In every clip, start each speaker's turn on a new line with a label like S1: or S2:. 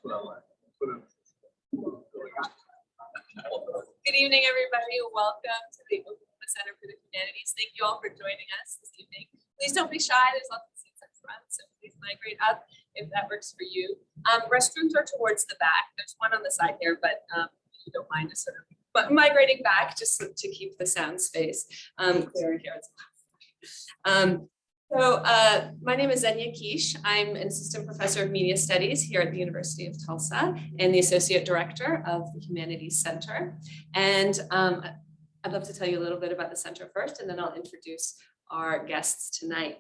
S1: Good evening, everybody. Welcome to the Oklahoma Center for the Humanities. Thank you all for joining us this evening. Please don't be shy. There's lots of seats up front, so please migrate up if that works for you. Restrooms are towards the back. There's one on the side here, but if you don't mind just sort of migrating back just to keep the sound space clear here. My name is Zenya Kish. I'm an assistant professor of media studies here at the University of Tulsa and the associate director of the Humanities Center. And I'd love to tell you a little bit about the center first, and then I'll introduce our guests tonight.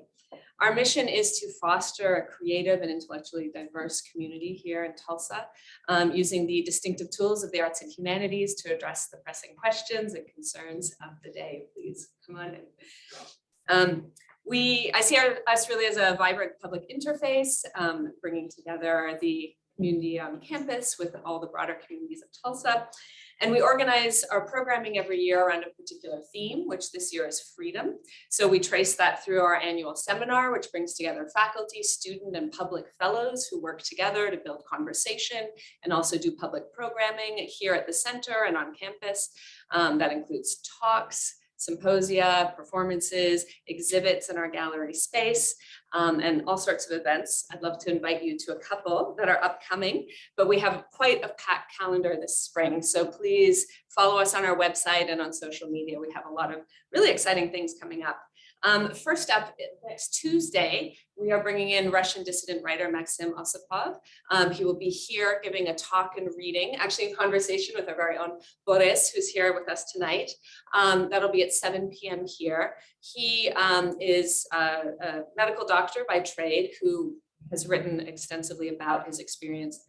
S1: Our mission is to foster a creative and intellectually diverse community here in Tulsa, using the distinctive tools of the arts and humanities to address the pressing questions and concerns of the day. Please come on in. I see us really as a vibrant public interface, bringing together the community on campus with all the broader communities of Tulsa. And we organize our programming every year around a particular theme, which this year is freedom. So we trace that through our annual seminar, which brings together faculty, student, and public fellows who work together to build conversation and also do public programming here at the center and on campus. That includes talks, symposia, performances, exhibits in our gallery space, and all sorts of events. I'd love to invite you to a couple that are upcoming, but we have quite a packed calendar this spring. So please follow us on our website and on social media. We have a lot of really exciting things coming up. First up, next Tuesday, we are bringing in Russian dissident writer Maxim Osipov. He will be here giving a talk and reading, actually in conversation with our very own Boris, who's here with us tonight. That'll be at 7 p.m. here. He is a medical doctor by trade who has written extensively about his experience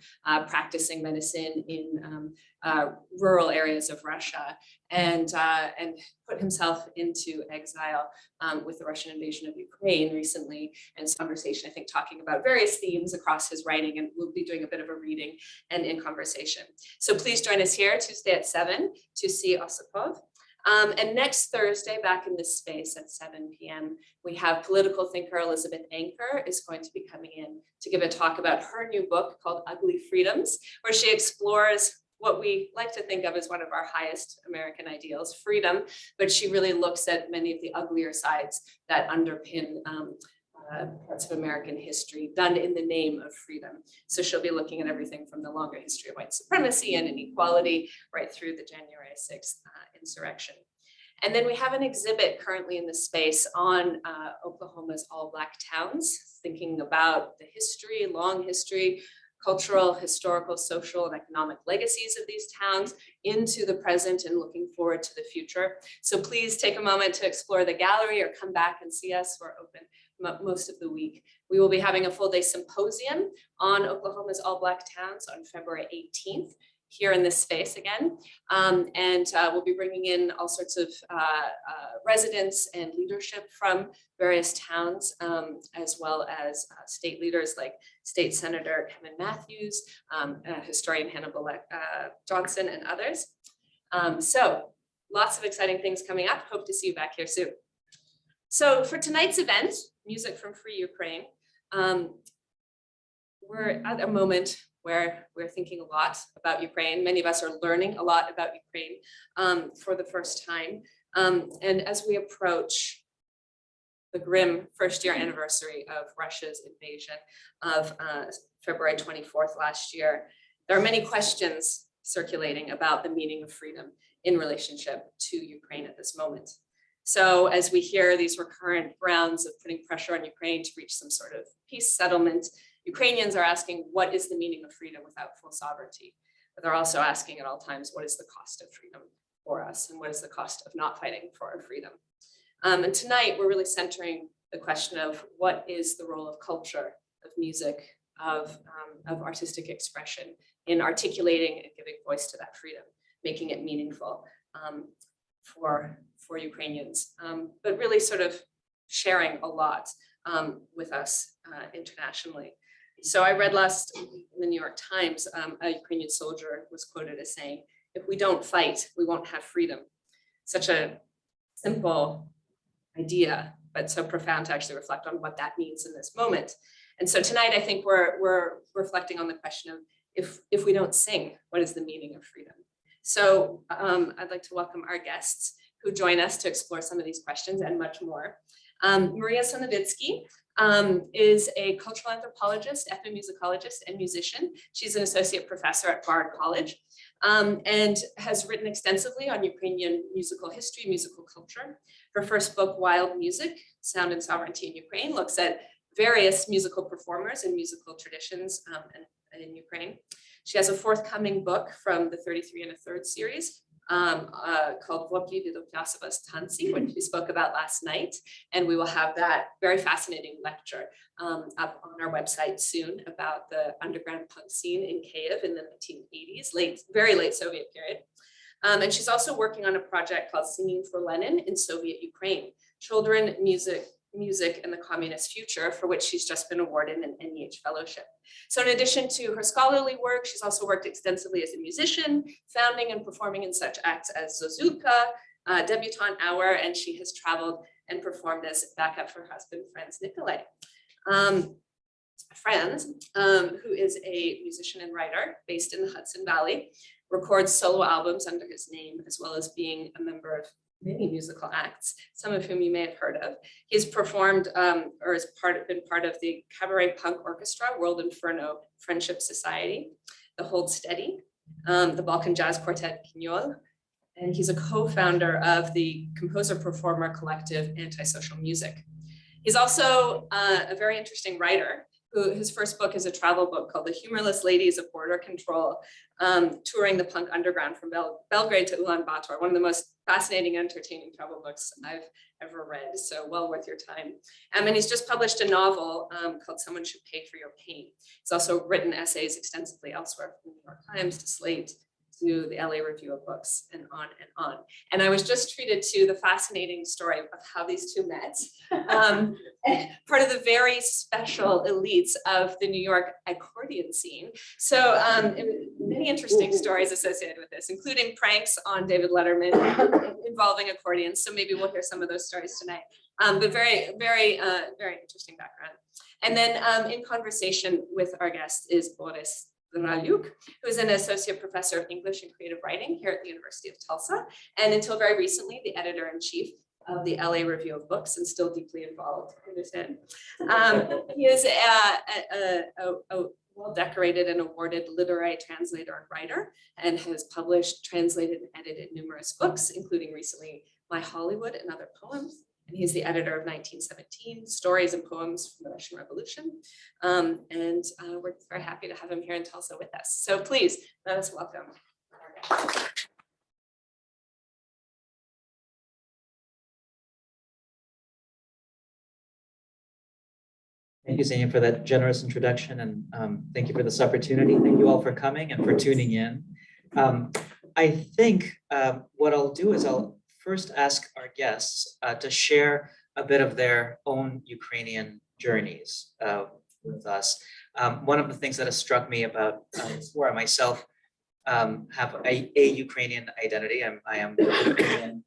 S1: practicing medicine in rural areas of Russia, and put himself into exile with the Russian invasion of Ukraine recently, and some conversation, I think, talking about various themes across his writing, and we'll be doing a bit of a reading and in conversation. So please join us here Tuesday at 7 to see Osipov. And next Thursday, back in this space at 7 p.m., we have political thinker Elizabeth Anker is going to be coming in to give a talk about her new book called Ugly Freedoms, where she explores what we like to think of as one of our highest American ideals, freedom, but she really looks at many of the uglier sides that underpin parts of American history done in the name of freedom. So she'll be looking at everything from the longer history of white supremacy and inequality right through the January 6th insurrection. And then we have an exhibit currently in the space on Oklahoma's all Black towns, thinking about the history, long history, cultural, historical, social, and economic legacies of these towns into the present and looking forward to the future. So please take a moment to explore the gallery or come back and see us. We're open most of the week. We will be having a full day symposium on Oklahoma's all Black towns on February 18th here in this space again. We'll be bringing in all sorts of residents and leadership from various towns, as well as state leaders like State Senator Kevin Matthews, historian Hannibal Johnson, and others. So lots of exciting things coming up. Hope to see you back here soon. So for tonight's event, Music from Free Ukraine, we're at a moment where we're thinking a lot about Ukraine. Many of us are learning a lot about Ukraine for the first time. And as we approach the grim first year anniversary of Russia's invasion of February 24th last year, there are many questions circulating about the meaning of freedom in relationship to Ukraine at this moment. So as we hear these recurrent rounds of putting pressure on Ukraine to reach some sort of peace settlement, Ukrainians are asking, what is the meaning of freedom without full sovereignty? But they're also asking at all times, what is the cost of freedom for us? And what is the cost of not fighting for our freedom? And tonight, we're really centering the question of what is the role of culture, of music, of artistic expression in articulating and giving voice to that freedom, making it meaningful for Ukrainians, but really sort of sharing a lot with us internationally. So I read last week in the New York Times, a Ukrainian soldier was quoted as saying, if we don't fight, we won't have freedom. Such a simple idea, but so profound to actually reflect on what that means in this moment. And so tonight, I think we're reflecting on the question of, if we don't sing, what is the meaning of freedom? So I'd like to welcome our guests who join us to explore some of these questions and much more. Maria Sonovitsky is a cultural anthropologist, ethnomusicologist, and musician. She's an associate professor at Bard College and has written extensively on Ukrainian musical history, musical culture. Her first book, Wild Music, Sound and Sovereignty in Ukraine, looks at various musical performers and musical traditions in Ukraine. She has a forthcoming book from the 33 and a Third series called Vloggi Vidopiasovas Tansi, which we spoke about last night. And we will have that very fascinating lecture up on our website soon about the underground punk scene in Kyiv in the 1980s, very late Soviet period. And she's also working on a project called Singing for Lenin in Soviet Ukraine, Children, Music and the Communist Future, for which she's just been awarded an NEH fellowship. So in addition to her scholarly work, she's also worked extensively as a musician, founding and performing in such acts as Zozulka, Debutante Hour, and she has traveled and performed as backup for her husband, Franz Nicolai. Franz, who is a musician and writer based in the Hudson Valley, records solo albums under his name, as well as being a member of many musical acts, some of whom you may have heard of. He's performed or has been part of the cabaret punk orchestra, World Inferno Friendship Society, the Hold Steady, the Balkan Jazz Quartet Quignol, and he's a co-founder of the composer-performer collective Antisocial Music. He's also a very interesting writer. His first book is a travel book called The Humorless Ladies of Border Control, touring the punk underground from Belgrade to Ulaanbaatar, one of the most fascinating, entertaining travel books I've ever read, so well worth your time. And he's just published a novel called Someone Should Pay for Your Pain. He's also written essays extensively elsewhere, from the New York Times to Slate, to the LA Review of Books, and on and on. And I was just treated to the fascinating story of how these two met. Part of the very special elites of the New York accordion scene. So many interesting stories associated with this, including pranks on David Letterman involving accordions. So maybe we'll hear some of those stories tonight. But very, very, very interesting background. And then in conversation with our guest is Boris Zdralyuk, who is an associate professor of English and creative writing here at the University of Tulsa, and until very recently, the editor-in-chief of the LA Review of Books, and still deeply involved, I understand. He is a well-decorated and awarded literary translator and writer, and has published, translated, and edited numerous books, including recently My Hollywood and Other Poems. And he's the editor of 1917, Stories and Poems from the Russian Revolution. And we're very happy to have him here in Tulsa with us. So please, let us welcome our guest.
S2: Thank you, Xenia, for that generous introduction, and thank you for this opportunity. Thank you all for coming and for tuning in. I think what I'll do is I'll first ask our guests to share a bit of their own Ukrainian journeys with us. One of the things that has struck me about Flora, myself, have a Ukrainian identity. I am Ukrainian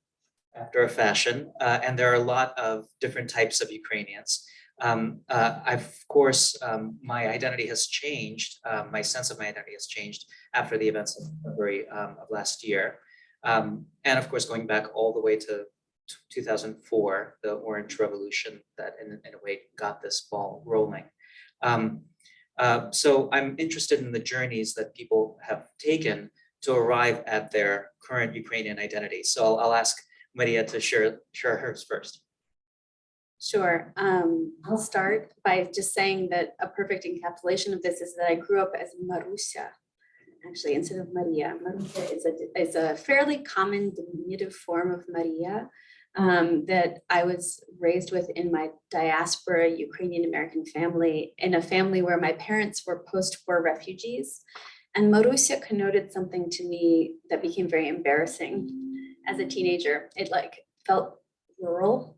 S2: after a fashion, and there are a lot of different types of Ukrainians. Of course, my identity has changed. My sense of my identity has changed after the events of February of last year. And of course, going back all the way to 2004, the Orange Revolution that in a way got this ball rolling. So I'm interested in the journeys that people have taken to arrive at their current Ukrainian identity. So I'll ask Maria to share hers first.
S3: Sure. I'll start by just saying that a perfect encapsulation of this is that I grew up as Marusia, actually, instead of Maria. Marusia is a fairly common diminutive form of Maria that I was raised with in my diaspora Ukrainian American family, in a family where my parents were post-war refugees. And Marusia connoted something to me that became very embarrassing as a teenager. It felt rural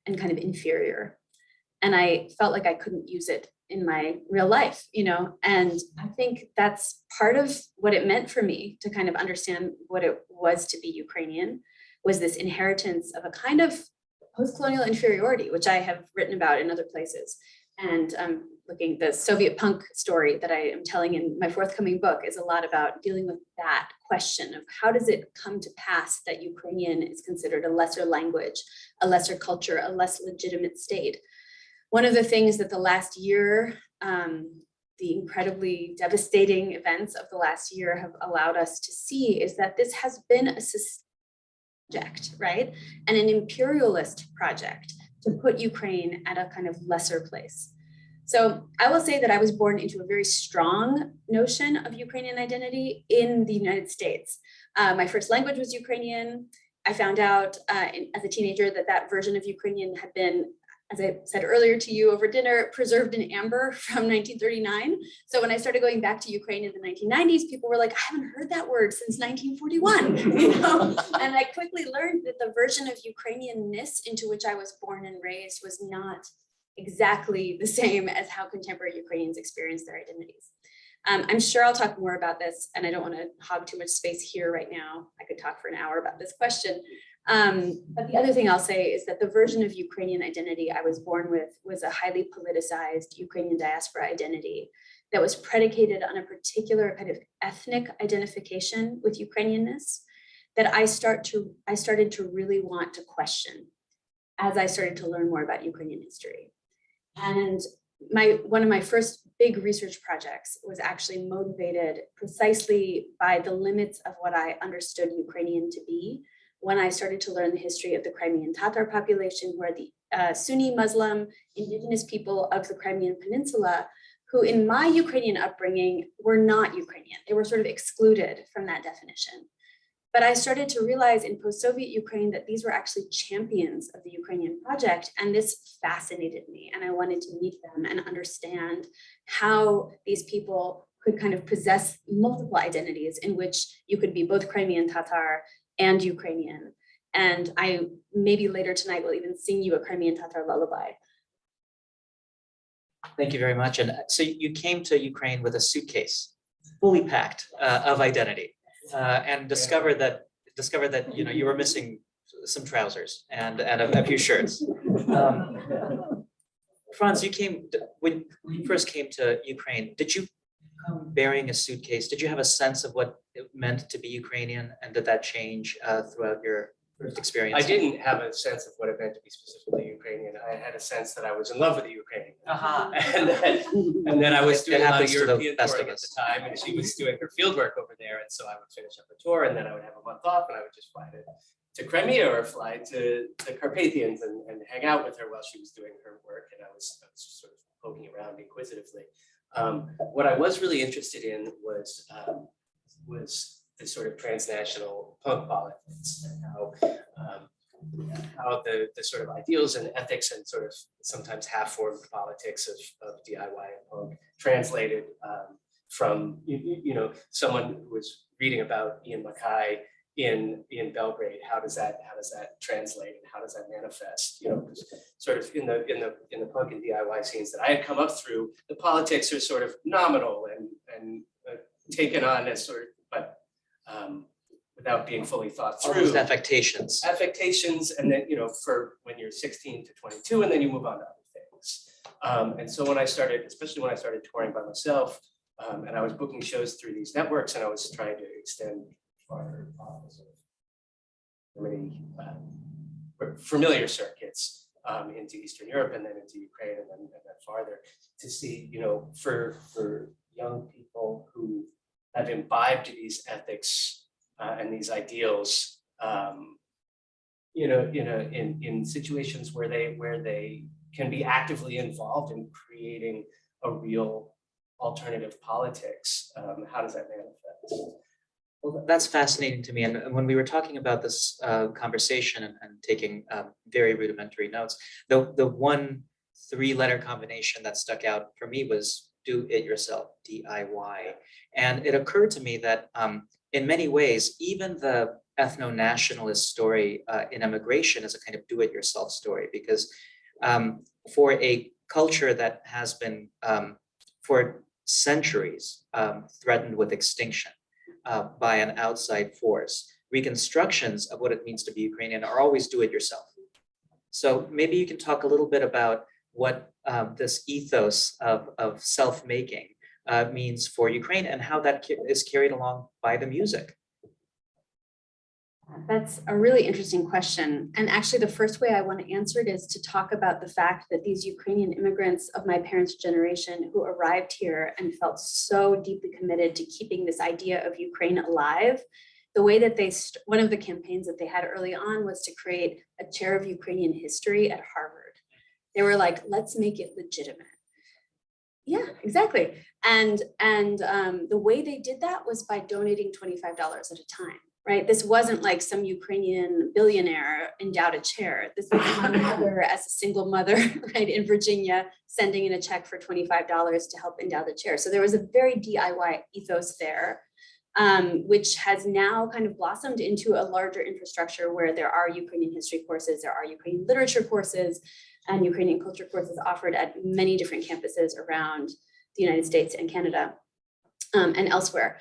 S3: and kind of inferior. And I felt like I couldn't use it in my real life, and I think that's part of what it meant for me to kind of understand what it was to be Ukrainian, was this inheritance of a kind of post-colonial inferiority, which I have written about in other places. And looking, the Soviet punk story that I am telling in my forthcoming book is a lot about dealing with that question of how does it come to pass that Ukrainian is considered a lesser language, a lesser culture, a less legitimate state. One of the things that the last year, the incredibly devastating events of the last year have allowed us to see is that this has been a project, right? And an imperialist project to put Ukraine at a kind of lesser place. So I will say that I was born into a very strong notion of Ukrainian identity in the United States. My first language was Ukrainian. I found out as a teenager that that version of Ukrainian had been, as I said earlier to you over dinner, preserved in amber from 1939. So when I started going back to Ukraine in the 1990s, people were like, I haven't heard that word since 1941, you know? And I quickly learned that the version of Ukrainianness into which I was born and raised was not exactly the same as how contemporary Ukrainians experience their identities. I'm sure I'll talk more about this, and I don't want to hog too much space here right now. I could talk for an hour about this question. But the other thing I'll say is that the version of Ukrainian identity I was born with was a highly politicized Ukrainian diaspora identity that was predicated on a particular kind of ethnic identification with Ukrainianness that I started to really want to question as I started to learn more about Ukrainian history. And one of my first big research projects was actually motivated precisely by the limits of what I understood Ukrainian to be when I started to learn the history of the Crimean Tatar population, who are the Sunni Muslim indigenous people of the Crimean Peninsula, who in my Ukrainian upbringing were not Ukrainian. They were sort of excluded from that definition. But I started to realize in post-Soviet Ukraine that these were actually champions of the Ukrainian project, and this fascinated me, and I wanted to meet them and understand how these people could kind of possess multiple identities in which you could be both Crimean Tatar and Ukrainian. And I maybe later tonight will even sing you a Crimean Tatar lullaby.
S2: Thank you very much. And so you came to Ukraine with a suitcase fully packed of identity. And discovered that you were missing some trousers and a few shirts. Franz, when you first came to Ukraine, did you come bearing a suitcase? Did you have a sense of what it meant to be Ukrainian, and did that change throughout your first experience?
S4: I didn't have a sense of what it meant to be specifically Ukrainian. I had a sense that I was in love with the Ukrainian. And then I was doing a lot of European touring at the time, and she was doing her field work over there. And so I would finish up a tour, and then I would have a month off, and I would just fly to Crimea or fly to the Carpathians and hang out with her while she was doing her work. And I was just sort of poking around inquisitively. What I was really interested in was the sort of transnational punk politics and how the sort of ideals and ethics and sort of sometimes half-formed politics of DIY and punk translated from someone who was reading about Ian Mackay in Belgrade. How does that translate, and how does that manifest? Sort of in the punk and DIY scenes that I had come up through, the politics are sort of nominal and taken on as sort of, but without being fully thought through.
S2: All those affectations.
S4: And then, for when you're 16 to 22, and then you move on to other things. And so especially when I started touring by myself, and I was booking shows through these networks, and I was trying to extend farther many familiar circuits into Eastern Europe, and then into Ukraine, and then farther, to see, for young people who have imbibed these ethics and these ideals, in situations where they can be actively involved in creating a real alternative politics. How does that manifest?
S2: Well, that's fascinating to me. And when we were talking about this conversation and taking very rudimentary notes, the one 3-letter combination that stuck out for me was do it yourself, DIY. And it occurred to me that in many ways, even the ethno-nationalist story in immigration is a kind of do-it-yourself story, because for a culture that has been for centuries threatened with extinction by an outside force, reconstructions of what it means to be Ukrainian are always do-it-yourself. So maybe you can talk a little bit about what this ethos of self-making means for Ukraine and how that is carried along by the music.
S3: That's a really interesting question. And actually, the first way I want to answer it is to talk about the fact that these Ukrainian immigrants of my parents' generation who arrived here and felt so deeply committed to keeping this idea of Ukraine alive, the way that one of the campaigns that they had early on was to create a chair of Ukrainian history at Harvard. They were like, let's make it legitimate. Yeah, exactly. And the way they did that was by donating $25 at a time. Right, this wasn't like some Ukrainian billionaire endowed a chair. This was my mother as a single mother, right, in Virginia, sending in a check for $25 to help endow the chair. So there was a very DIY ethos there, which has now kind of blossomed into a larger infrastructure where there are Ukrainian history courses, there are Ukrainian literature courses, and Ukrainian culture courses offered at many different campuses around the United States and Canada and elsewhere.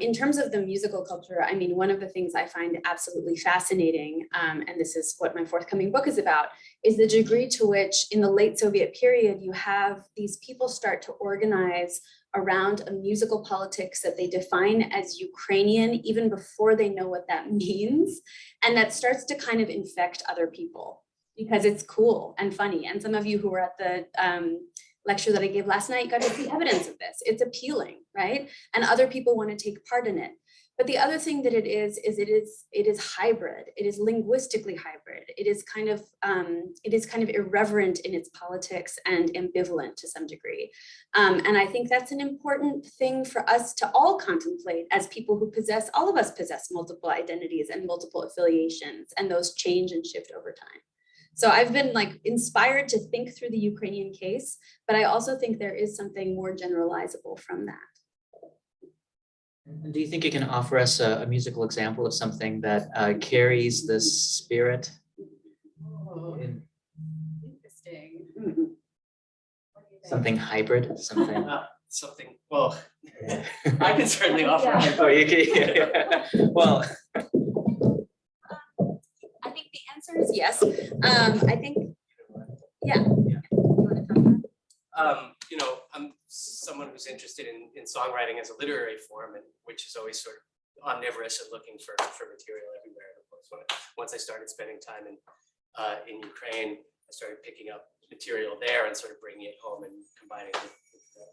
S3: In terms of the musical culture, I mean, one of the things I find absolutely fascinating, and this is what my forthcoming book is about, is the degree to which in the late Soviet period, you have these people start to organize around a musical politics that they define as Ukrainian, even before they know what that means. And that starts to kind of infect other people because it's cool and funny. And some of you who were at the lecture that I gave last night got to see evidence of this. It's appealing, right? And other people want to take part in it. But the other thing that it is hybrid. It is linguistically hybrid. It is kind of irreverent in its politics and ambivalent to some degree. And I think that's an important thing for us to all contemplate as people who all of us possess multiple identities and multiple affiliations, and those change and shift over time. So I've been like inspired to think through the Ukrainian case, but I also think there is something more generalizable from that.
S2: And do you think you can offer us a musical example of something that carries this spirit?
S3: Interesting.
S2: Something hybrid, something.
S4: Something, well, I can certainly offer.
S3: Yeah.
S2: Oh, you can. Well.
S3: I think the answer is yes. I think, yeah. You want to talk about it?
S4: You know, I'm someone who's interested in songwriting as a literary form, and which is always sort of omnivorous and looking for material everywhere. And of course, once I started spending time in Ukraine, I started picking up material there and sort of bringing it home and combining it with the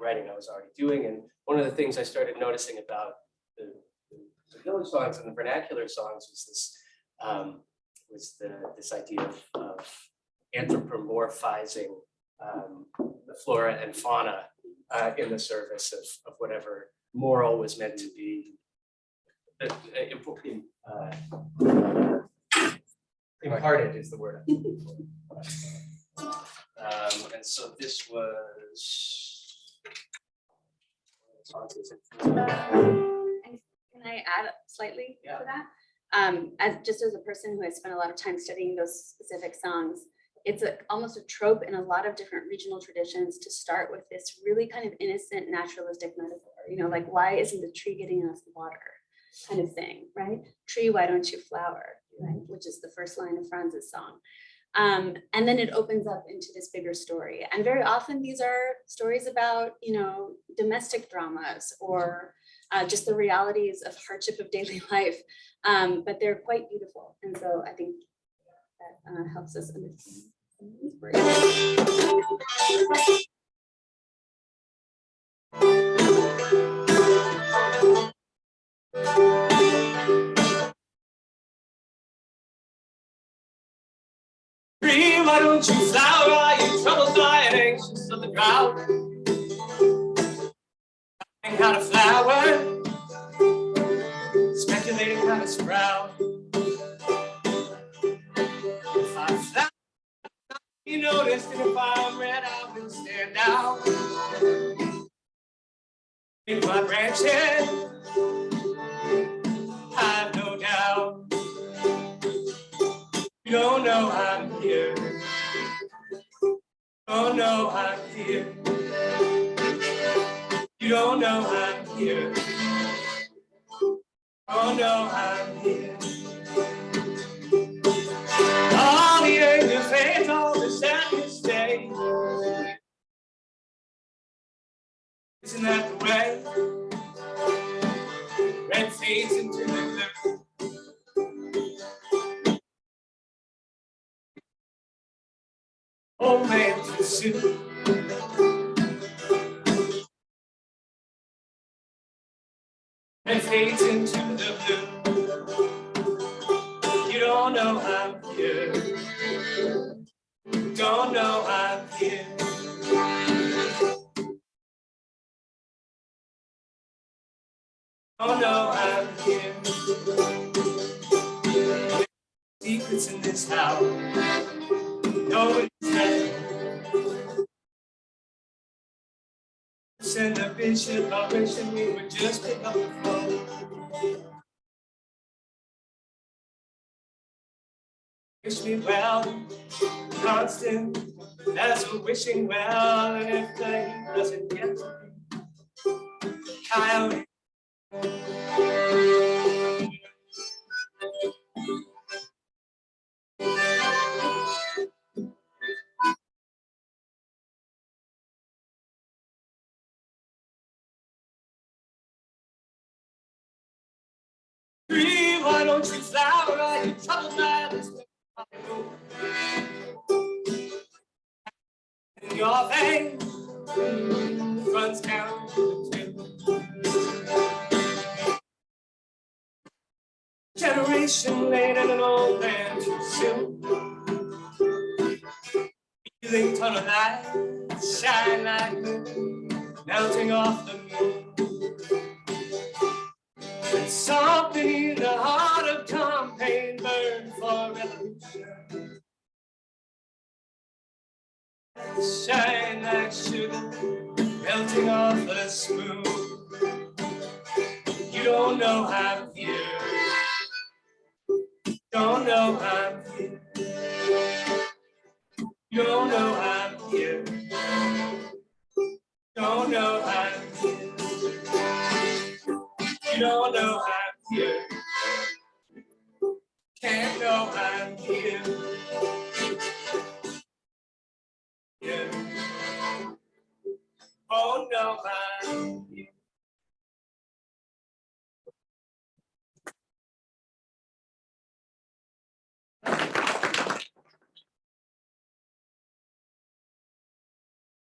S4: writing I was already doing. And one of the things I started noticing about the village songs and the vernacular songs was this idea of anthropomorphizing the flora and fauna in the service of whatever moral was meant to be imparted is the word. And so this was.
S3: Can I add slightly to that? Just as a person who has spent a lot of time studying those specific songs, it's almost a trope in a lot of different regional traditions to start with this really kind of innocent naturalistic metaphor, you know, like, why isn't the tree getting enough water kind of thing, right? Tree, why don't you flower, right? Which is the first line of Franz's song. And then it opens up into this bigger story. And very often these are stories about, you know, domestic dramas or just the realities of hardship of daily life, but they're quite beautiful. And so I think that helps us understand.
S4: Tree, why don't you flower? Are you troubled by and anxious of the drought? How to flower, speculating how to sprout. If I flower, you noticed, and if I'm red, I will stand out. In my branches, I've no doubt. You don't know I'm here. Oh no, I'm here. You don't know I'm here. Oh no, I'm here. All the anger fades, all the sadness and fades into the blue. Old man too soon. And fades into the blue. You don't know I'm here. Don't know I'm here. Don't know I'm here. Secrets in this house. No, it's nothing. Send a bishop, I wish that we would just pick up the phone. Wish me well, constant, as a wishing well, and if the heat doesn't get to me, coyote. Dream, why don't you flower? Are you troubled by this? In your veins runs down to the tip. Generation late and an old man too soon. Feeling tunnel light, shine like moon, melting off the moon. And something in the heart of Tom Paine burned for revolution. Shine like sugar, melting off the spoon. You don't know I'm here. Don't know I'm here. You don't know I'm here. Don't know I'm here. You don't know I'm here. Can't know I'm here. Yeah. Oh no, I'm here.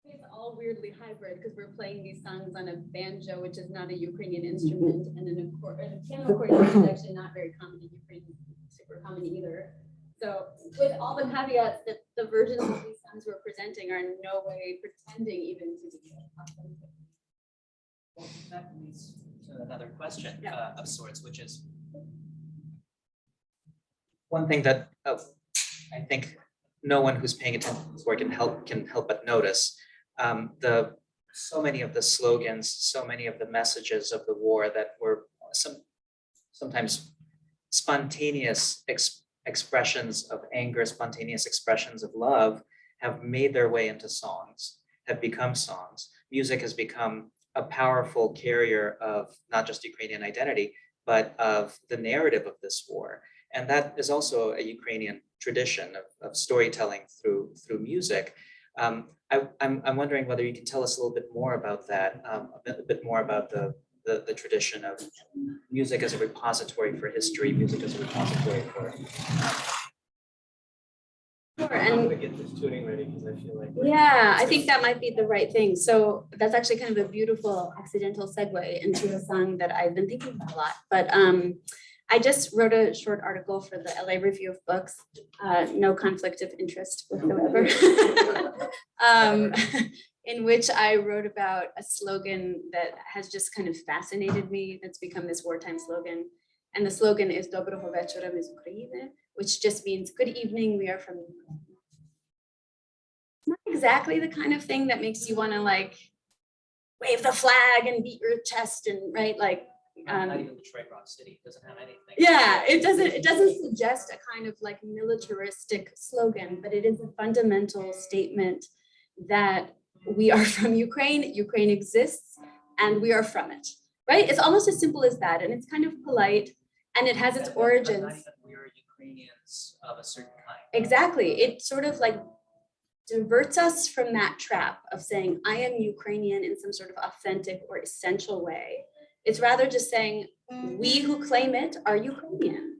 S3: It's all weirdly hybrid because we're playing these songs on a banjo, which is not a Ukrainian instrument, and then a piano accordion, which is actually not very common in Ukraine, super common either. So with all the caveats that the versions of these songs we're presenting are in no way pretending even to be authentic.
S2: Well, that leads to another question of sorts, which is one thing that I think no one who's paying attention to this work can help but notice. So many of the slogans, so many of the messages of the war that were sometimes spontaneous expressions of anger, spontaneous expressions of love, have made their way into songs, have become songs. Music has become a powerful carrier of not just Ukrainian identity, but of the narrative of this war. And that is also a Ukrainian tradition of storytelling through music. I'm wondering whether you can tell us a little bit more about that, a bit more about the tradition of music as a repository for history, music as a repository for.
S3: Sure,
S4: I'm
S3: and
S4: gonna get this tuning ready because I feel like.
S3: yeah, I think that might be the right thing. So that's actually kind of a beautiful accidental segue into a song that I've been thinking about a lot. But I just wrote a short article for the LA Review of Books, no conflict of interest whatsoever, in which I wrote about a slogan that has just kind of fascinated me. That's become this wartime slogan. And the slogan is Dobroho večera my z Ukrajiny, which just means good evening, we are from Ukraine. It's not exactly the kind of thing that makes you want to like wave the flag and beat your chest and right like
S2: Not even Detroit Rock City doesn't have anything.
S3: yeah, it doesn't suggest a kind of like militaristic slogan, but it is a fundamental statement that we are from Ukraine, Ukraine exists, and we are from it, right? It's almost as simple as that, and it's kind of polite, and it has its origins.
S2: Not even we are Ukrainians of a certain kind.
S3: Exactly, it sort of like diverts us from that trap of saying I am Ukrainian in some sort of authentic or essential way, It's rather just saying, we who claim it are Ukrainian.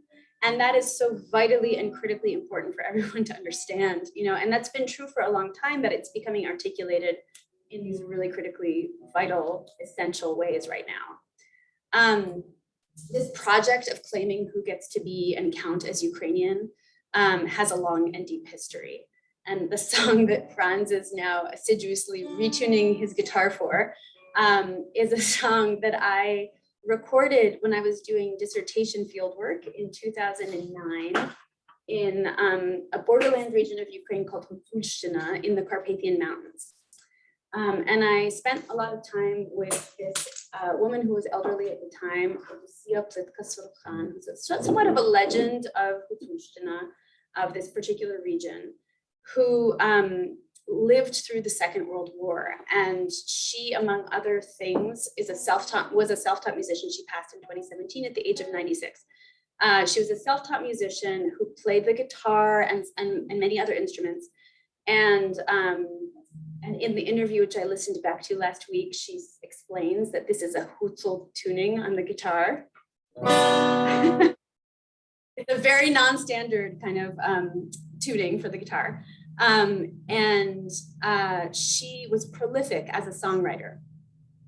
S3: And that is so vitally and critically important for everyone to understand, and that's been true for a long time, but it's becoming articulated in these really critically vital, essential ways right now. This project of claiming who gets to be and count as Ukrainian has a long and deep history. And the song that Franz is now assiduously retuning his guitar for is a song that I recorded when I was doing dissertation fieldwork in 2009 in a borderland region of Ukraine called Hutushchina in the Carpathian Mountains. And I spent a lot of time with this woman who was elderly at the time, Lucia Plitka-Surkhan, who's somewhat of a legend of Hutushchina, of this particular region, who lived through the Second World War. And she, among other things, was a self-taught musician. She passed in 2017 at the age of 96. She was a self-taught musician who played the guitar and many other instruments. And in the interview, which I listened back to last week, she explains that this is a Hutsul tuning on the guitar. It's a very non-standard kind of tuning for the guitar. And she was prolific as a songwriter.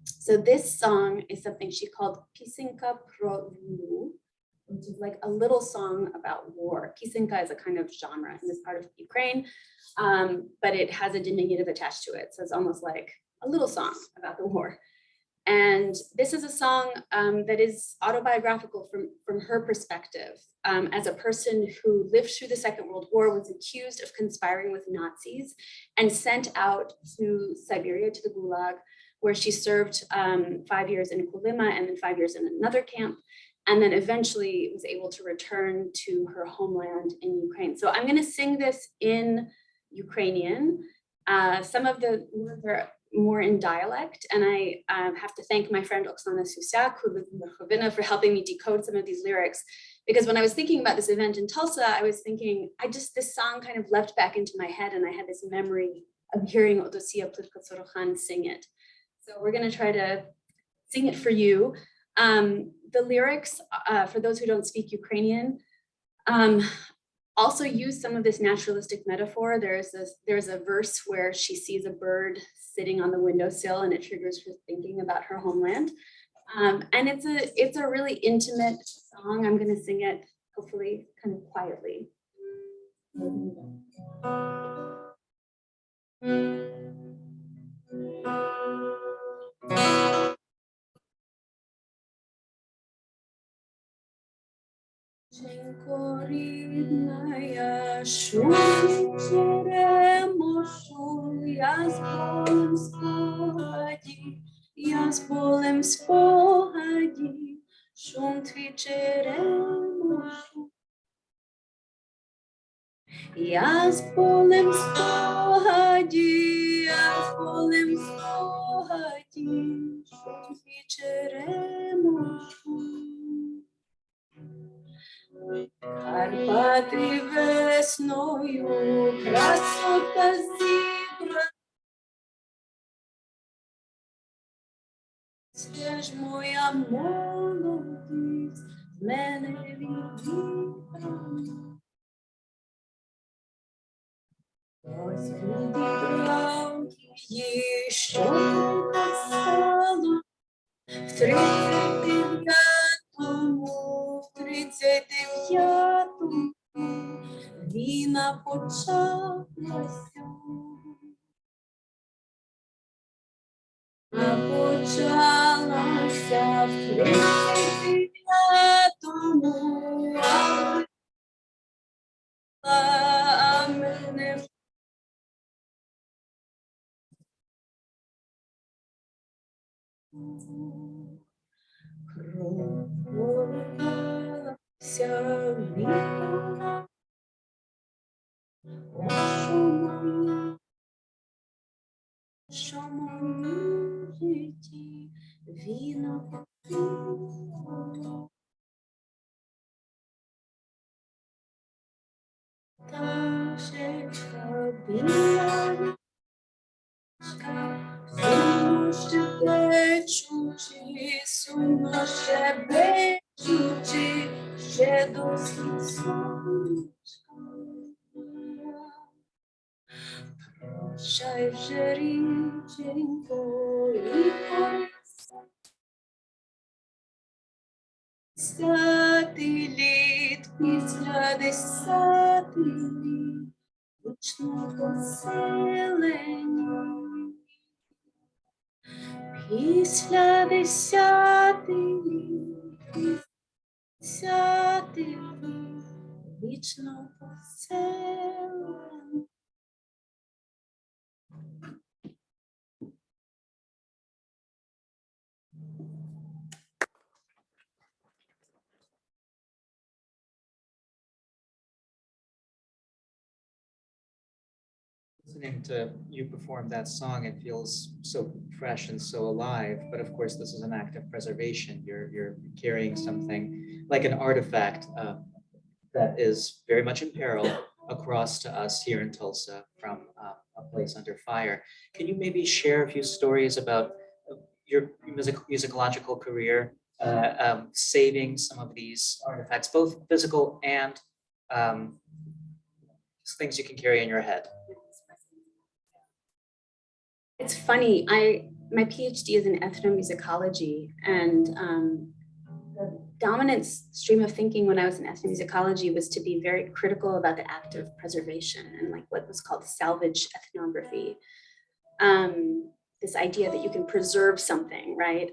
S3: So this song is something she called Pisinka pro Wojnę, which is like a little song about war. Pisinka is a kind of genre in this part of Ukraine, but it has a diminutive attached to it. So it's almost like a little song about the war. And this is a song that is autobiographical from her perspective. As a person who lived through the Second World War, was accused of conspiring with Nazis and sent out to Siberia, to the Gulag, where she served 5 years in Kolyma and then 5 years in another camp, and then eventually was able to return to her homeland in Ukraine. So I'm going to sing this in Ukrainian. Some of the words are more in dialect, and I have to thank my friend Oksana Susak, who lives in Verkhovina, for helping me decode some of these lyrics. Because when I was thinking about this event in Tulsa, I was thinking, this song kind of leapt back into my head, and I had this memory of hearing Odosia Plitka-Surkhan sing it. So we're going to try to sing it for you. The lyrics, for those who don't speak Ukrainian, also use some of this naturalistic metaphor. There's a verse where she sees a bird sitting on the windowsill, and it triggers her thinking about her homeland. And it's a really intimate song. I'm going to sing it, hopefully, kind of quietly. Я з болем спогаді, шум твій черемошу. Я з болем спогаді, шум твій черемошу. Карпати весною, красота зібрана. Це ж моя молодість, з мене відібрана. Ось відібрав її, що написало в 39-му війна почалася. Почалася в 39-му, а мене кров пролилася віра, що моє житті війна покинула. Та шечка біла, сумно ще те чужі, сумно щебечучи, ще до схід сонечка. Прощай вже річенько, і десятий літ, після 10 літ, гучно поселені. Після 10 літ, 10 літ, вічно поселені.
S2: Listening to you perform that song, it feels so fresh and so alive. But of course, this is an act of preservation. You're carrying something like an artifact that is very much in peril across to us here in Tulsa from a place under fire. Can you maybe share a few stories about your musicological career, saving some of these artifacts, both physical and things you can carry in your head?
S3: It's funny, my PhD is in ethnomusicology, and the dominant stream of thinking when I was in ethnomusicology was to be very critical about the act of preservation and like what was called salvage ethnography. This idea that you can preserve something, right,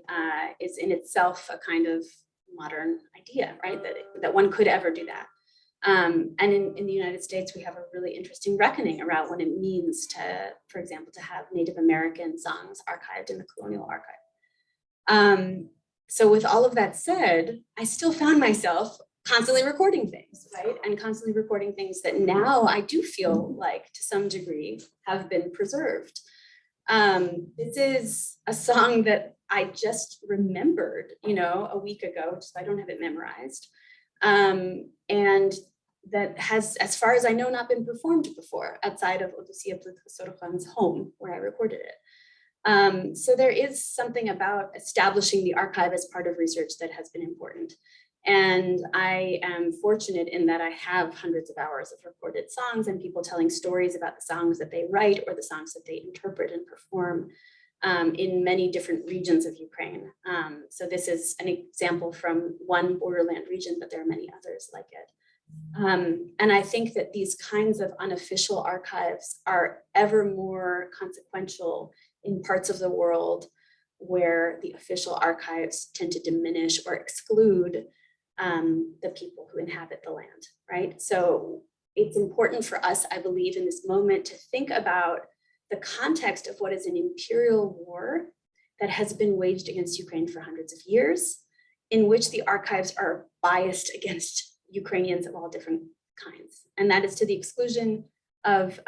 S3: is in itself a kind of modern idea, right, that one could ever do that. And in the United States, we have a really interesting reckoning around what it means to, for example, to have Native American songs archived in the Colonial Archive. So with all of that said, I still found myself constantly recording things, right? And constantly recording things that now I do feel like to some degree have been preserved. This is a song that I just remembered, a week ago, so I don't have it memorized. And that has, as far as I know, not been performed before outside of Odysseia Plutko-Sorohan's home where I recorded it. So there is something about establishing the archive as part of research that has been important. And I am fortunate in that I have hundreds of hours of recorded songs and people telling stories about the songs that they write or the songs that they interpret and perform in many different regions of Ukraine. So this is an example from one borderland region, but there are many others like it. And I think that these kinds of unofficial archives are ever more consequential in parts of the world where the official archives tend to diminish or exclude the people who inhabit the land, right? So it's important for us, I believe, in this moment to think about the context of what is an imperial war that has been waged against Ukraine for hundreds of years, in which the archives are biased against Ukrainians of all different kinds. And that is to the exclusion of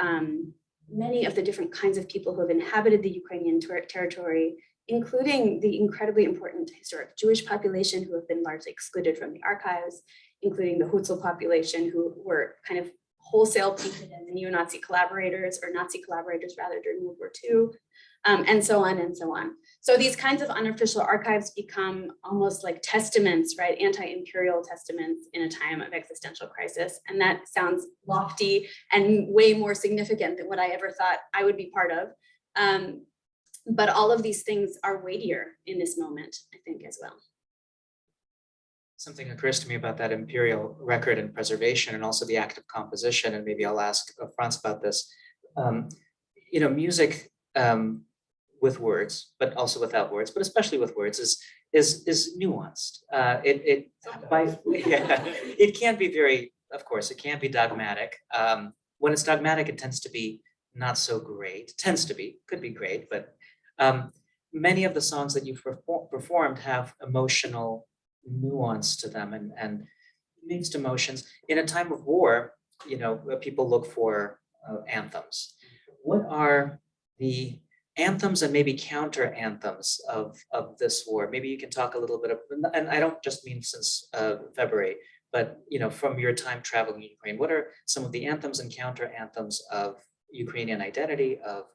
S3: many of the different kinds of people who have inhabited the Ukrainian territory, including the incredibly important historic Jewish population who have been largely excluded from the archives, including the Hutzul population who were kind of wholesale painted as neo-Nazi collaborators or Nazi collaborators rather during World War II, and so on and so on. So these kinds of unofficial archives become almost like testaments, right? Anti-imperial testaments in a time of existential crisis. And that sounds lofty and way more significant than what I ever thought I would be part of. But all of these things are weightier in this moment, I think, as well.
S2: Something occurs to me about that imperial record and preservation and also the act of composition, and maybe I'll ask Franz about this. Music with words, but also without words, but especially with words, is nuanced. It can be very, of course, it can be dogmatic. When it's dogmatic, it tends to be not so great. Could be great, but many of the songs that you've performed have emotional nuance to them and mixed emotions. In a time of war, people look for anthems. What are the anthems and maybe counter anthems of this war? Maybe you can talk a little bit and I don't just mean since February, but from your time traveling in Ukraine, what are some of the anthems and counter anthems of Ukrainian identity, of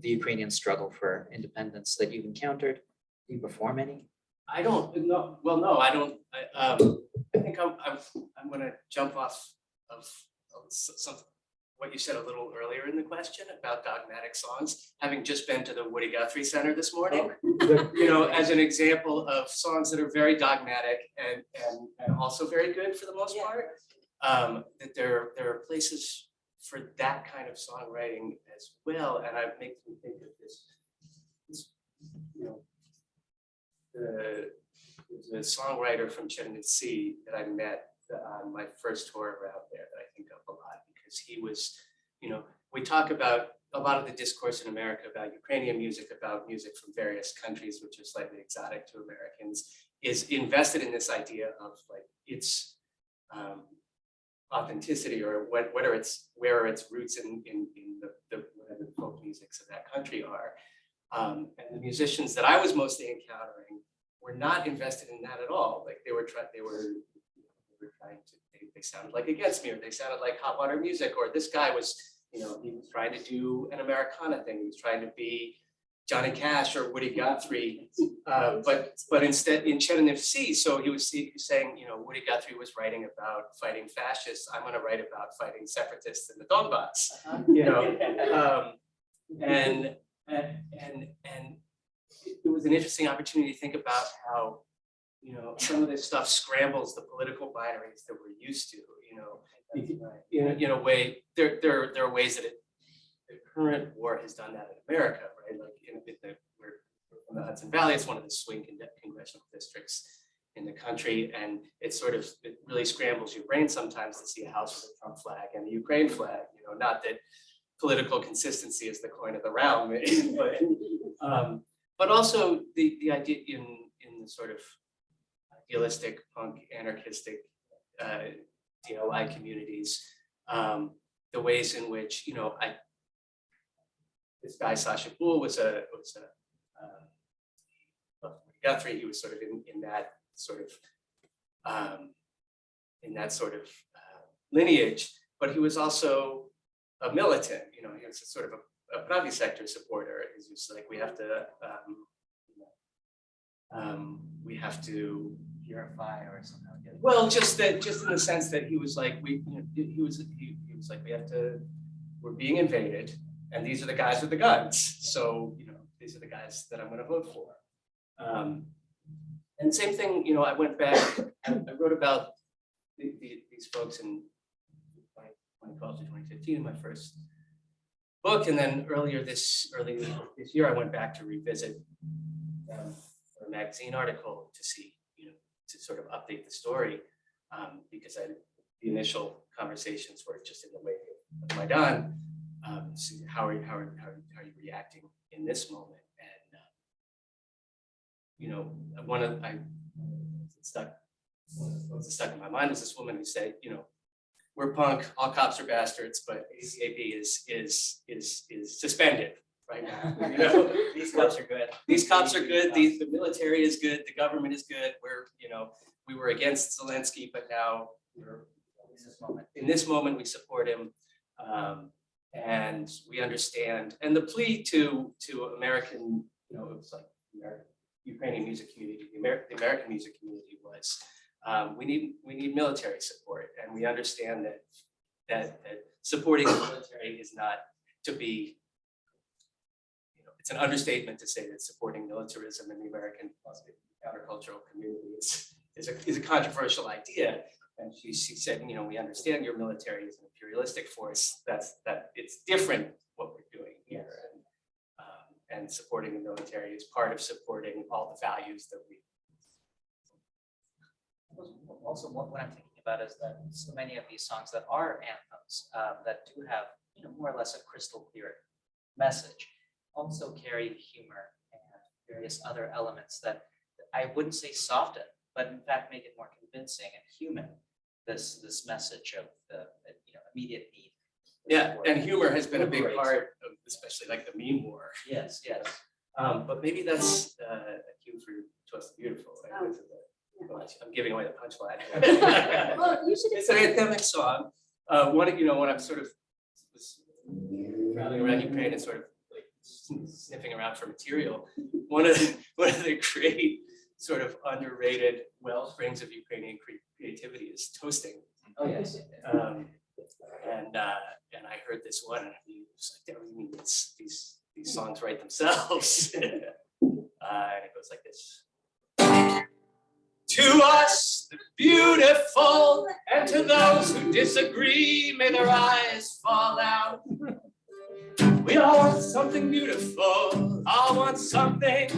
S2: the Ukrainian struggle for independence that you've encountered? Do you perform any?
S4: I don't know. Well, no, I don't. I think I'm going to jump off of some what you said a little earlier in the question about dogmatic songs. Having just been to the Woody Guthrie Center this morning, you know, as an example of songs that are very dogmatic and also very good for the most part. That there are places for that kind of songwriting as well, and I make me think of this you know. The songwriter from Chernivtsi that I met on my first tour around there that I think of a lot, because he was, you know, we talk about a lot of the discourse in America about Ukrainian music, about music from various countries, which are slightly exotic to Americans, is invested in this idea of like its authenticity, or where its roots in the whatever the folk musics of that country are. And the musicians that I was mostly encountering were not invested in that at all. Like they sounded like Against Me, or they sounded like Hot Water Music, or this guy was, you know, he was trying to do an Americana thing. He was trying to be Johnny Cash or Woody Guthrie, but instead in Chernivtsi, so he was saying, you know, Woody Guthrie was writing about fighting fascists. I'm going to write about fighting separatists in the Donbass, you know, and it was an interesting opportunity to think about how, you know, some of this stuff scrambles the political binaries that we're used to, you know, in a way, there are ways that the current war has done that in America, right? Like we're from the Hudson Valley, it's one of the swing congressional districts in the country, and it really scrambles your brain sometimes to see a house with a Trump flag and a Ukraine flag, you know, not that political consistency is the coin of the realm, but also the idea in the sort of idealistic punk anarchistic DIY communities, the ways in which, you know, this guy Sasha Boole was Guthrie. He was sort of in that sort of lineage, but he was also a militant. You know, he was a sort of a Pravi sector supporter. He's just like, we have to
S2: Purify or somehow get.
S4: Well, just in the sense that he was like, he was like, we're being invaded, and these are the guys with the guns. So, you know, these are the guys that I'm going to vote for. And same thing, you know, I went back, I wrote about these folks in 2012 to 2015 in my first book, and then early this year, I went back to revisit a magazine article to see, you know, to sort of update the story, because the initial conversations were just in the wake of Maidan. So how are you reacting in this moment? And you know, one of the things that stuck in my mind was this woman who said, you know, we're punk, all cops are bastards, but ACAB is suspended right now. You know,
S2: These cops are good.
S4: These cops are good. The military is good. The government is good. We were against Zelensky, but now we're in this moment we support him, and we understand. And the plea to American, you know, it was like Ukrainian music community, the American music community was, we need military support, and we understand that supporting the military is not to be, you know, it's an understatement to say that supporting militarism in the American countercultural community is a controversial idea. And she said, you know, we understand your military is an imperialistic force. That it's different what we're doing here, and supporting the military is part of supporting all the values that we.
S2: Also, what I'm thinking about is that so many of these songs that are anthems that do have, you know, more or less a crystal clear message, also carry humor and various other elements that I wouldn't say soften, but in fact make it more convincing and human. This message of the, you know, immediate need.
S4: Yeah, and humor has been a big part of, especially like the meme war.
S2: Yes.
S4: But maybe that's a cue for To Us the Beautiful. Right? I'm giving away the punchline.
S3: Well, you should.
S4: It's an anthemic song. When I'm sort of traveling around Ukraine and sort of like sniffing around for material, one of the great sort of underrated wellsprings of Ukrainian creativity is toasting.
S2: Oh, yes.
S4: And I heard this one, and he was like, "You mean these songs write themselves?" And it goes like this. To us, the beautiful, and to those who disagree, may their eyes fall out. We all want something beautiful, all want something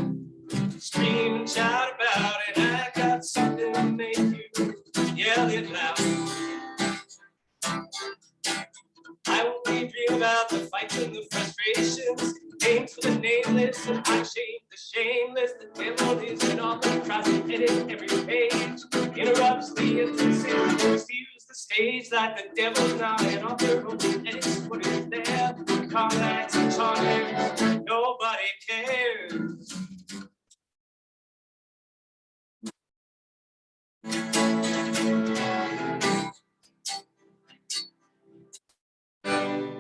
S4: to scream and shout about it. I got something to make you yell it loud. I only dream about the fights and the frustrations, names for the nameless, and I shame the shameless. The devil is in all the cross, edit every page, interrupts the infancy, confuse the stage like the devil's not an author who edits what is there. Comrades and charmers, nobody cares.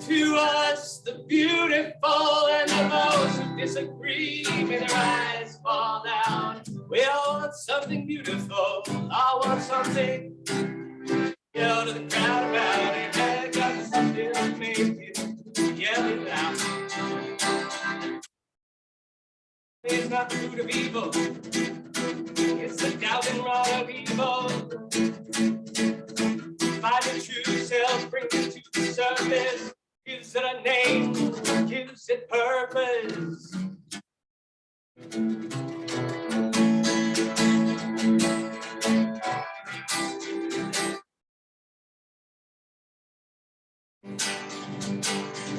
S4: To us, the beautiful, and to those who disagree, may their eyes fall down. We all want something beautiful, all want something. Yell to the crowd about it, I got something to make you yell it out. It's not the root of evil, it's the doubt and rot of evil. Find the true self, bring it to the surface. Gives it a name, gives it purpose.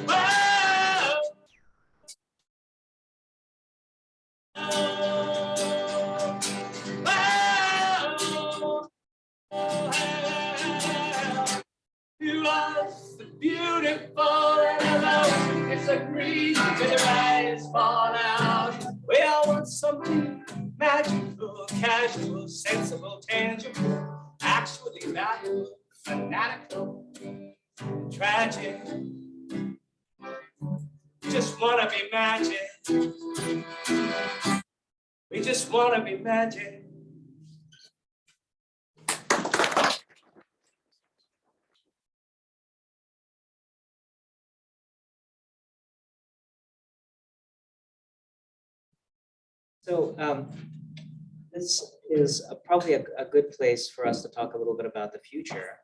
S4: Whoa! To us, the beautiful, and those who disagree, till their eyes fall out. We all want something magical, casual, sensible, tangible, actually valuable, fanatical, tragic. Just wanna be magic. We just wanna be magic.
S2: So this is probably a good place for us to talk a little bit about the future,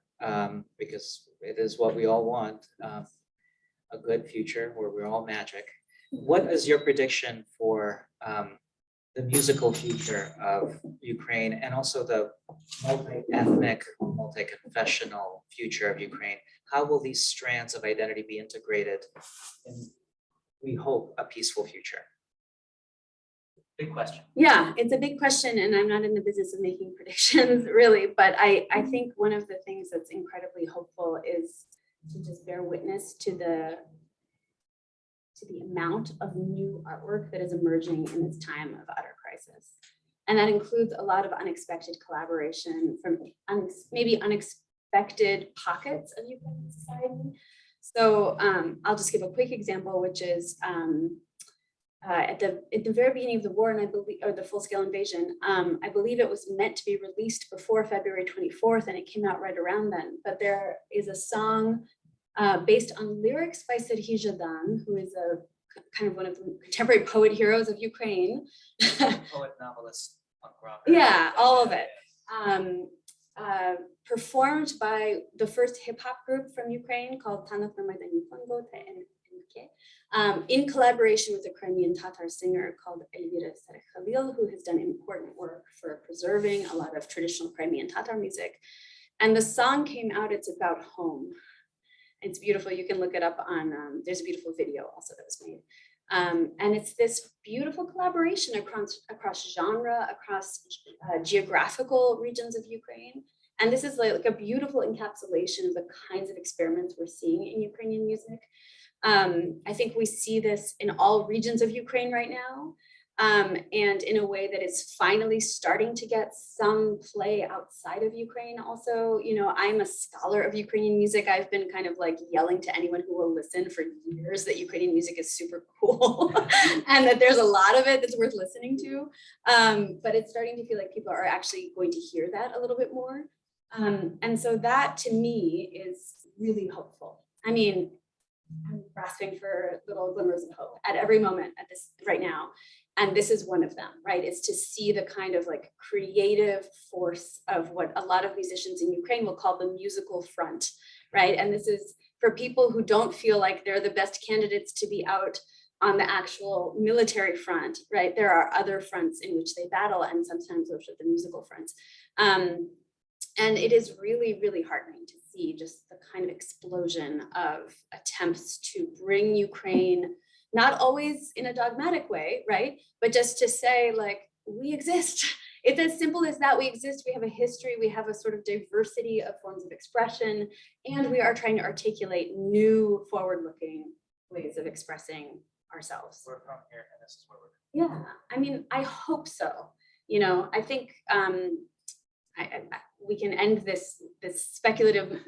S2: because it is what we all want, a good future where we're all magic. What is your prediction for the musical future of Ukraine and also the multi-ethnic, multi-confessional future of Ukraine? How will these strands of identity be integrated in, we hope, a peaceful future? Big question.
S3: Yeah, it's a big question, and I'm not in the business of making predictions really, but I think one of the things that's incredibly hopeful is to just bear witness to the amount of new artwork that is emerging in this time of utter crisis. And that includes a lot of unexpected collaboration from maybe unexpected pockets of Ukrainian society. So I'll just give a quick example, which is at the very beginning of the war, and I believe, or the full-scale invasion, I believe it was meant to be released before February 24th, and it came out right around then. But there is a song based on lyrics by Serhiy Zhadan, who is a kind of one of the contemporary poet heroes of Ukraine.
S2: Poet, novelist, punk rocker.
S3: Yeah, all of it. Performed by the first hip hop group from Ukraine called Tanakh na Maidani Kongo, in collaboration with a Crimean Tatar singer called Elvira Sarkhalil, who has done important work for preserving a lot of traditional Crimean Tatar music. And the song came out, it's about home. It's beautiful, you can look it up on, there's a beautiful video also that was made. And it's this beautiful collaboration across genre, across geographical regions of Ukraine. And this is like a beautiful encapsulation of the kinds of experiments we're seeing in Ukrainian music. I think we see this in all regions of Ukraine right now. and in a way that is finally starting to get some play outside of Ukraine also. You know, I'm a scholar of Ukrainian music. I've been kind of like yelling to anyone who will listen for years that Ukrainian music is super cool and that there's a lot of it that's worth listening to. But it's starting to feel like people are actually going to hear that a little bit more. And so that to me is really hopeful. I mean, I'm grasping for little glimmers of hope at every moment at this right now. And this is one of them, right? Is to see the kind of like creative force of what a lot of musicians in Ukraine will call the musical front, right? And this is for people who don't feel like they're the best candidates to be out on the actual military front, right? There are other fronts in which they battle, and sometimes those are the musical fronts. And it is really, really heartening to see just the kind of explosion of attempts to bring Ukraine, not always in a dogmatic way, right? But just to say, like, we exist. It's as simple as that. We exist. We have a history. We have a sort of diversity of forms of expression, and we are trying to articulate new forward-looking ways of expressing ourselves.
S2: We're from here, and this is where we're.
S3: Yeah, I mean, I hope so. You know, I think we can end this speculative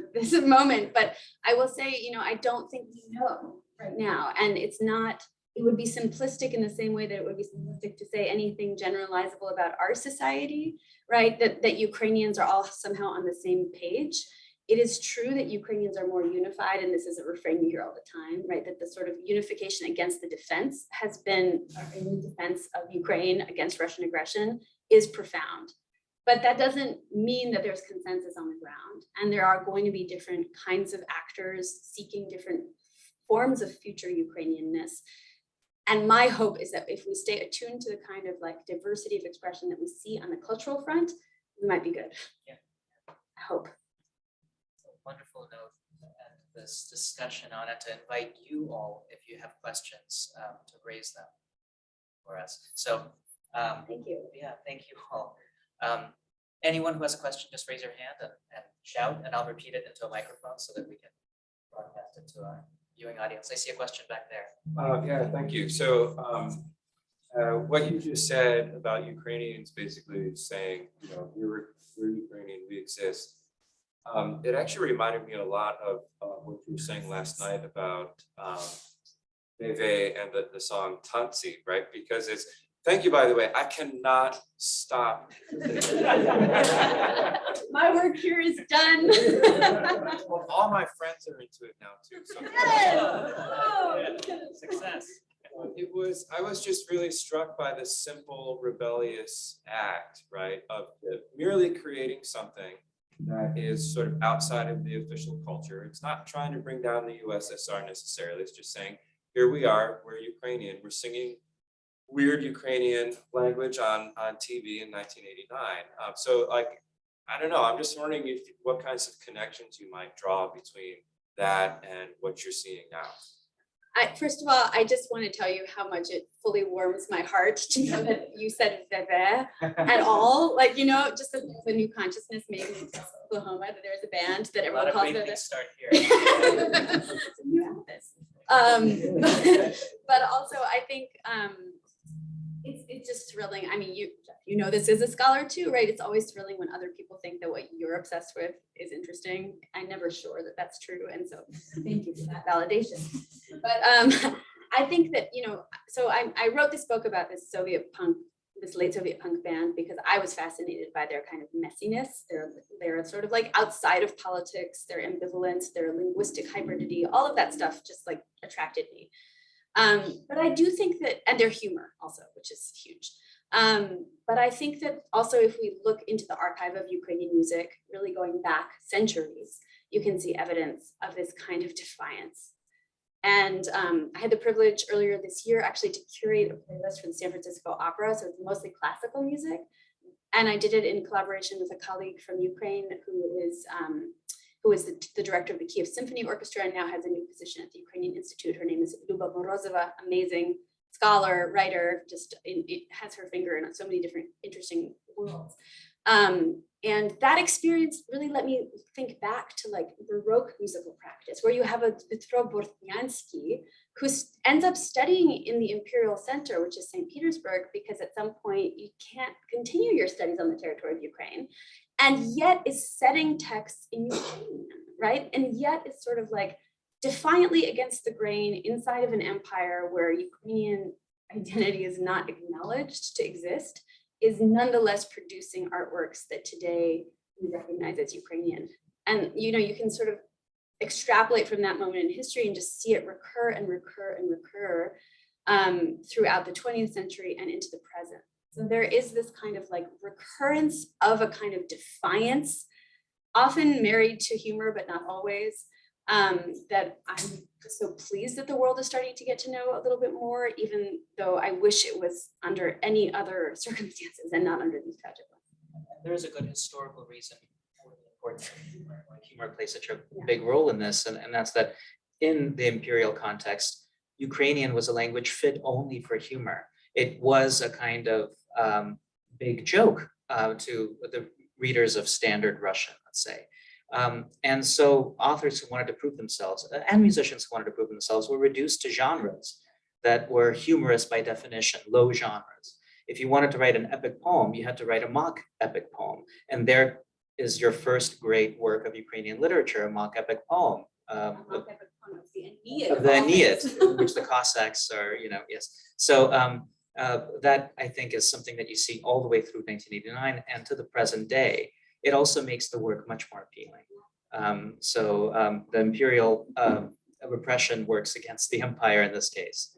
S3: moment, but I will say, you know, I don't think we know right now, and it's not. It would be simplistic in the same way that it would be simplistic to say anything generalizable about our society, right? That Ukrainians are all somehow on the same page. It is true that Ukrainians are more unified, and this is a refrain you hear all the time, right? That the sort of unification against the defense has been, in defense of Ukraine against Russian aggression, is profound. But that doesn't mean that there's consensus on the ground. And there are going to be different kinds of actors seeking different forms of future Ukrainianness. And my hope is that if we stay attuned to the kind of like diversity of expression that we see on the cultural front, we might be good.
S2: Yeah.
S3: I hope.
S2: Wonderful note to end this discussion on it, to invite you all, if you have questions, to raise them for us. So
S3: Thank you.
S2: yeah, thank you all. Anyone who has a question, just raise your hand and shout, and I'll repeat it into a microphone so that we can broadcast it to our viewing audience. I see a question back there.
S5: Yeah, thank you. So what you just said about Ukrainians basically saying, you know, we're Ukrainian, we exist. It actually reminded me a lot of what you were saying last night about Veve and the song Tansi, right? Because it's, thank you, by the way, I cannot stop.
S3: My work here is done.
S5: Well, all my friends are into it now too. So.
S2: Success.
S5: I was just really struck by the simple rebellious act, right? Of merely creating something that is sort of outside of the official culture. It's not trying to bring down the USSR necessarily. It's just saying, here we are, we're Ukrainian, we're singing weird Ukrainian language on TV in 1989. So like, I don't know, I'm just wondering what kinds of connections you might draw between that and what you're seeing now.
S3: First of all, I just want to tell you how much it fully warms my heart to know that you said Veve at all. Like, you know, just the new consciousness maybe in Oklahoma that there's a band that everyone calls Veve.
S2: Start here.
S3: It's a new Elvis. But also I think it's just thrilling. I mean, you know this as a scholar too, right? It's always thrilling when other people think that what you're obsessed with is interesting. I'm never sure that that's true, and so thank you for that validation. But I think that, you know, so I wrote this book about this late Soviet punk band because I was fascinated by their kind of messiness. They're sort of like outside of politics, their ambivalence, their linguistic hybridity, all of that stuff just like attracted me. But I do think that, and their humor also, which is huge. But I think that also if we look into the archive of Ukrainian music, really going back centuries, you can see evidence of this kind of defiance. And I had the privilege earlier this year actually to curate a playlist for the San Francisco Opera, so it's mostly classical music. And I did it in collaboration with a colleague from Ukraine who is the director of the Kiev Symphony Orchestra and now has a new position at the Ukrainian Institute. Her name is Luba Morozova, amazing scholar, writer, just it has her finger in so many different interesting worlds. And that experience really let me think back to like Baroque musical practice, where you have a Dmytro Bortnyansky, ends up studying in the Imperial Center, which is St. Petersburg, because at some point you can't continue your studies on the territory of Ukraine, and yet is setting texts in Ukrainian, right? And yet is sort of like defiantly against the grain inside of an empire where Ukrainian identity is not acknowledged to exist, is nonetheless producing artworks that today we recognize as Ukrainian. And you know, you can sort of extrapolate from that moment in history and just see it recur and recur and recur throughout the 20th century and into the present. So there is this kind of like recurrence of a kind of defiance, often married to humor, but not always, that I'm so pleased that the world is starting to get to know a little bit more, even though I wish it was under any other circumstances and not under these tragic ones.
S2: There is a good historical reason for the importance of humor, why humor plays such a big role in this, and that's that in the imperial context, Ukrainian was a language fit only for humor. It was a kind of big joke to the readers of standard Russian, let's say. And so authors who wanted to prove themselves and musicians who wanted to prove themselves were reduced to genres that were humorous by definition, low genres. If you wanted to write an epic poem, you had to write a mock epic poem. And there is your first great work of Ukrainian literature, a mock epic poem. Of the Aeneid, which the Cossacks are, yes. So that I think is something that you see all the way through 1989 and to the present day. It also makes the work much more appealing. The imperial repression works against the empire in this case.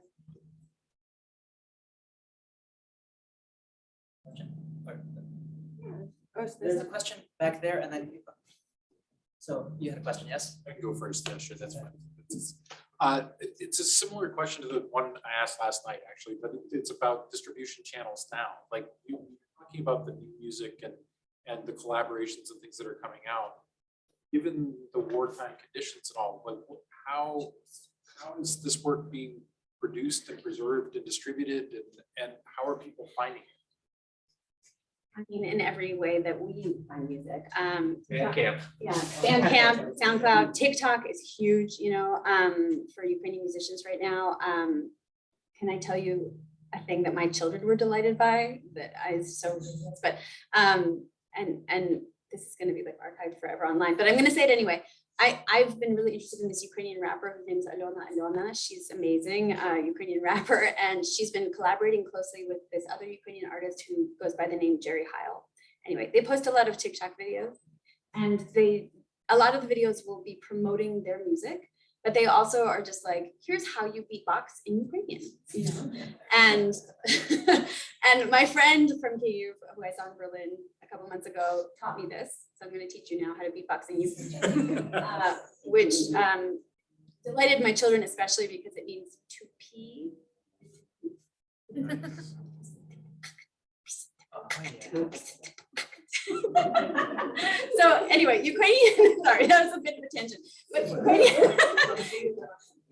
S2: There's a question back there, and then so you had a question, yes?
S6: I can go first. Yeah, sure, that's fine. It's a similar question to the one I asked last night, actually, but it's about distribution channels now. Like you talking about the new music and the collaborations and things that are coming out. Given the wartime conditions and all, like how is this work being produced and preserved and distributed, and how are people finding it?
S3: I mean, in every way that we find music.
S4: Bandcamp.
S3: Yeah, Bandcamp, SoundCloud, TikTok is huge, for Ukrainian musicians right now. Can I tell you a thing that my children were delighted by that and this is going to be like archived forever online, but I'm going to say it anyway. I've been really interested in this Ukrainian rapper whose name is Alona. She's amazing, Ukrainian rapper, and she's been collaborating closely with this other Ukrainian artist who goes by the name Jerry Heil. Anyway, they post a lot of TikTok videos, and a lot of the videos will be promoting their music, but they also are just like, here's how you beatbox in Ukrainian, and and my friend from Kyiv, who I saw in Berlin a couple months ago, taught me this. So I'm going to teach you now how to beatbox in Ukrainian, which delighted my children, especially because it means to pee. So anyway, Ukrainian, sorry, that was a bit of a tangent, but Ukrainian,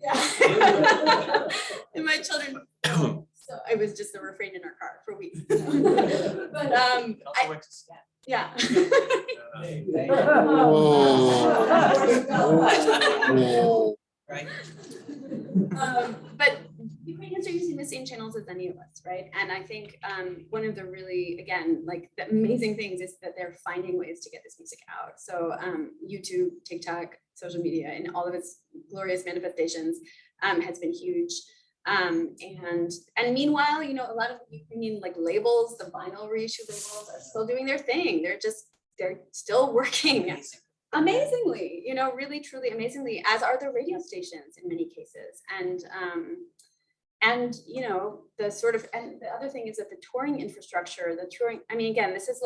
S3: yeah. And my children, so it was just a refrain in our car for weeks. But yeah.
S2: Right.
S3: But Ukrainians are using the same channels as any of us, right? And I think one of the really, again, like the amazing things is that they're finding ways to get this music out. So YouTube, TikTok, social media, and all of its glorious manifestations has been huge. And meanwhile, a lot of Ukrainian labels, the vinyl reissue labels are still doing their thing. They're still working amazingly, really, truly amazingly, as are the radio stations in many cases. And the other thing is that the touring infrastructure, again, this is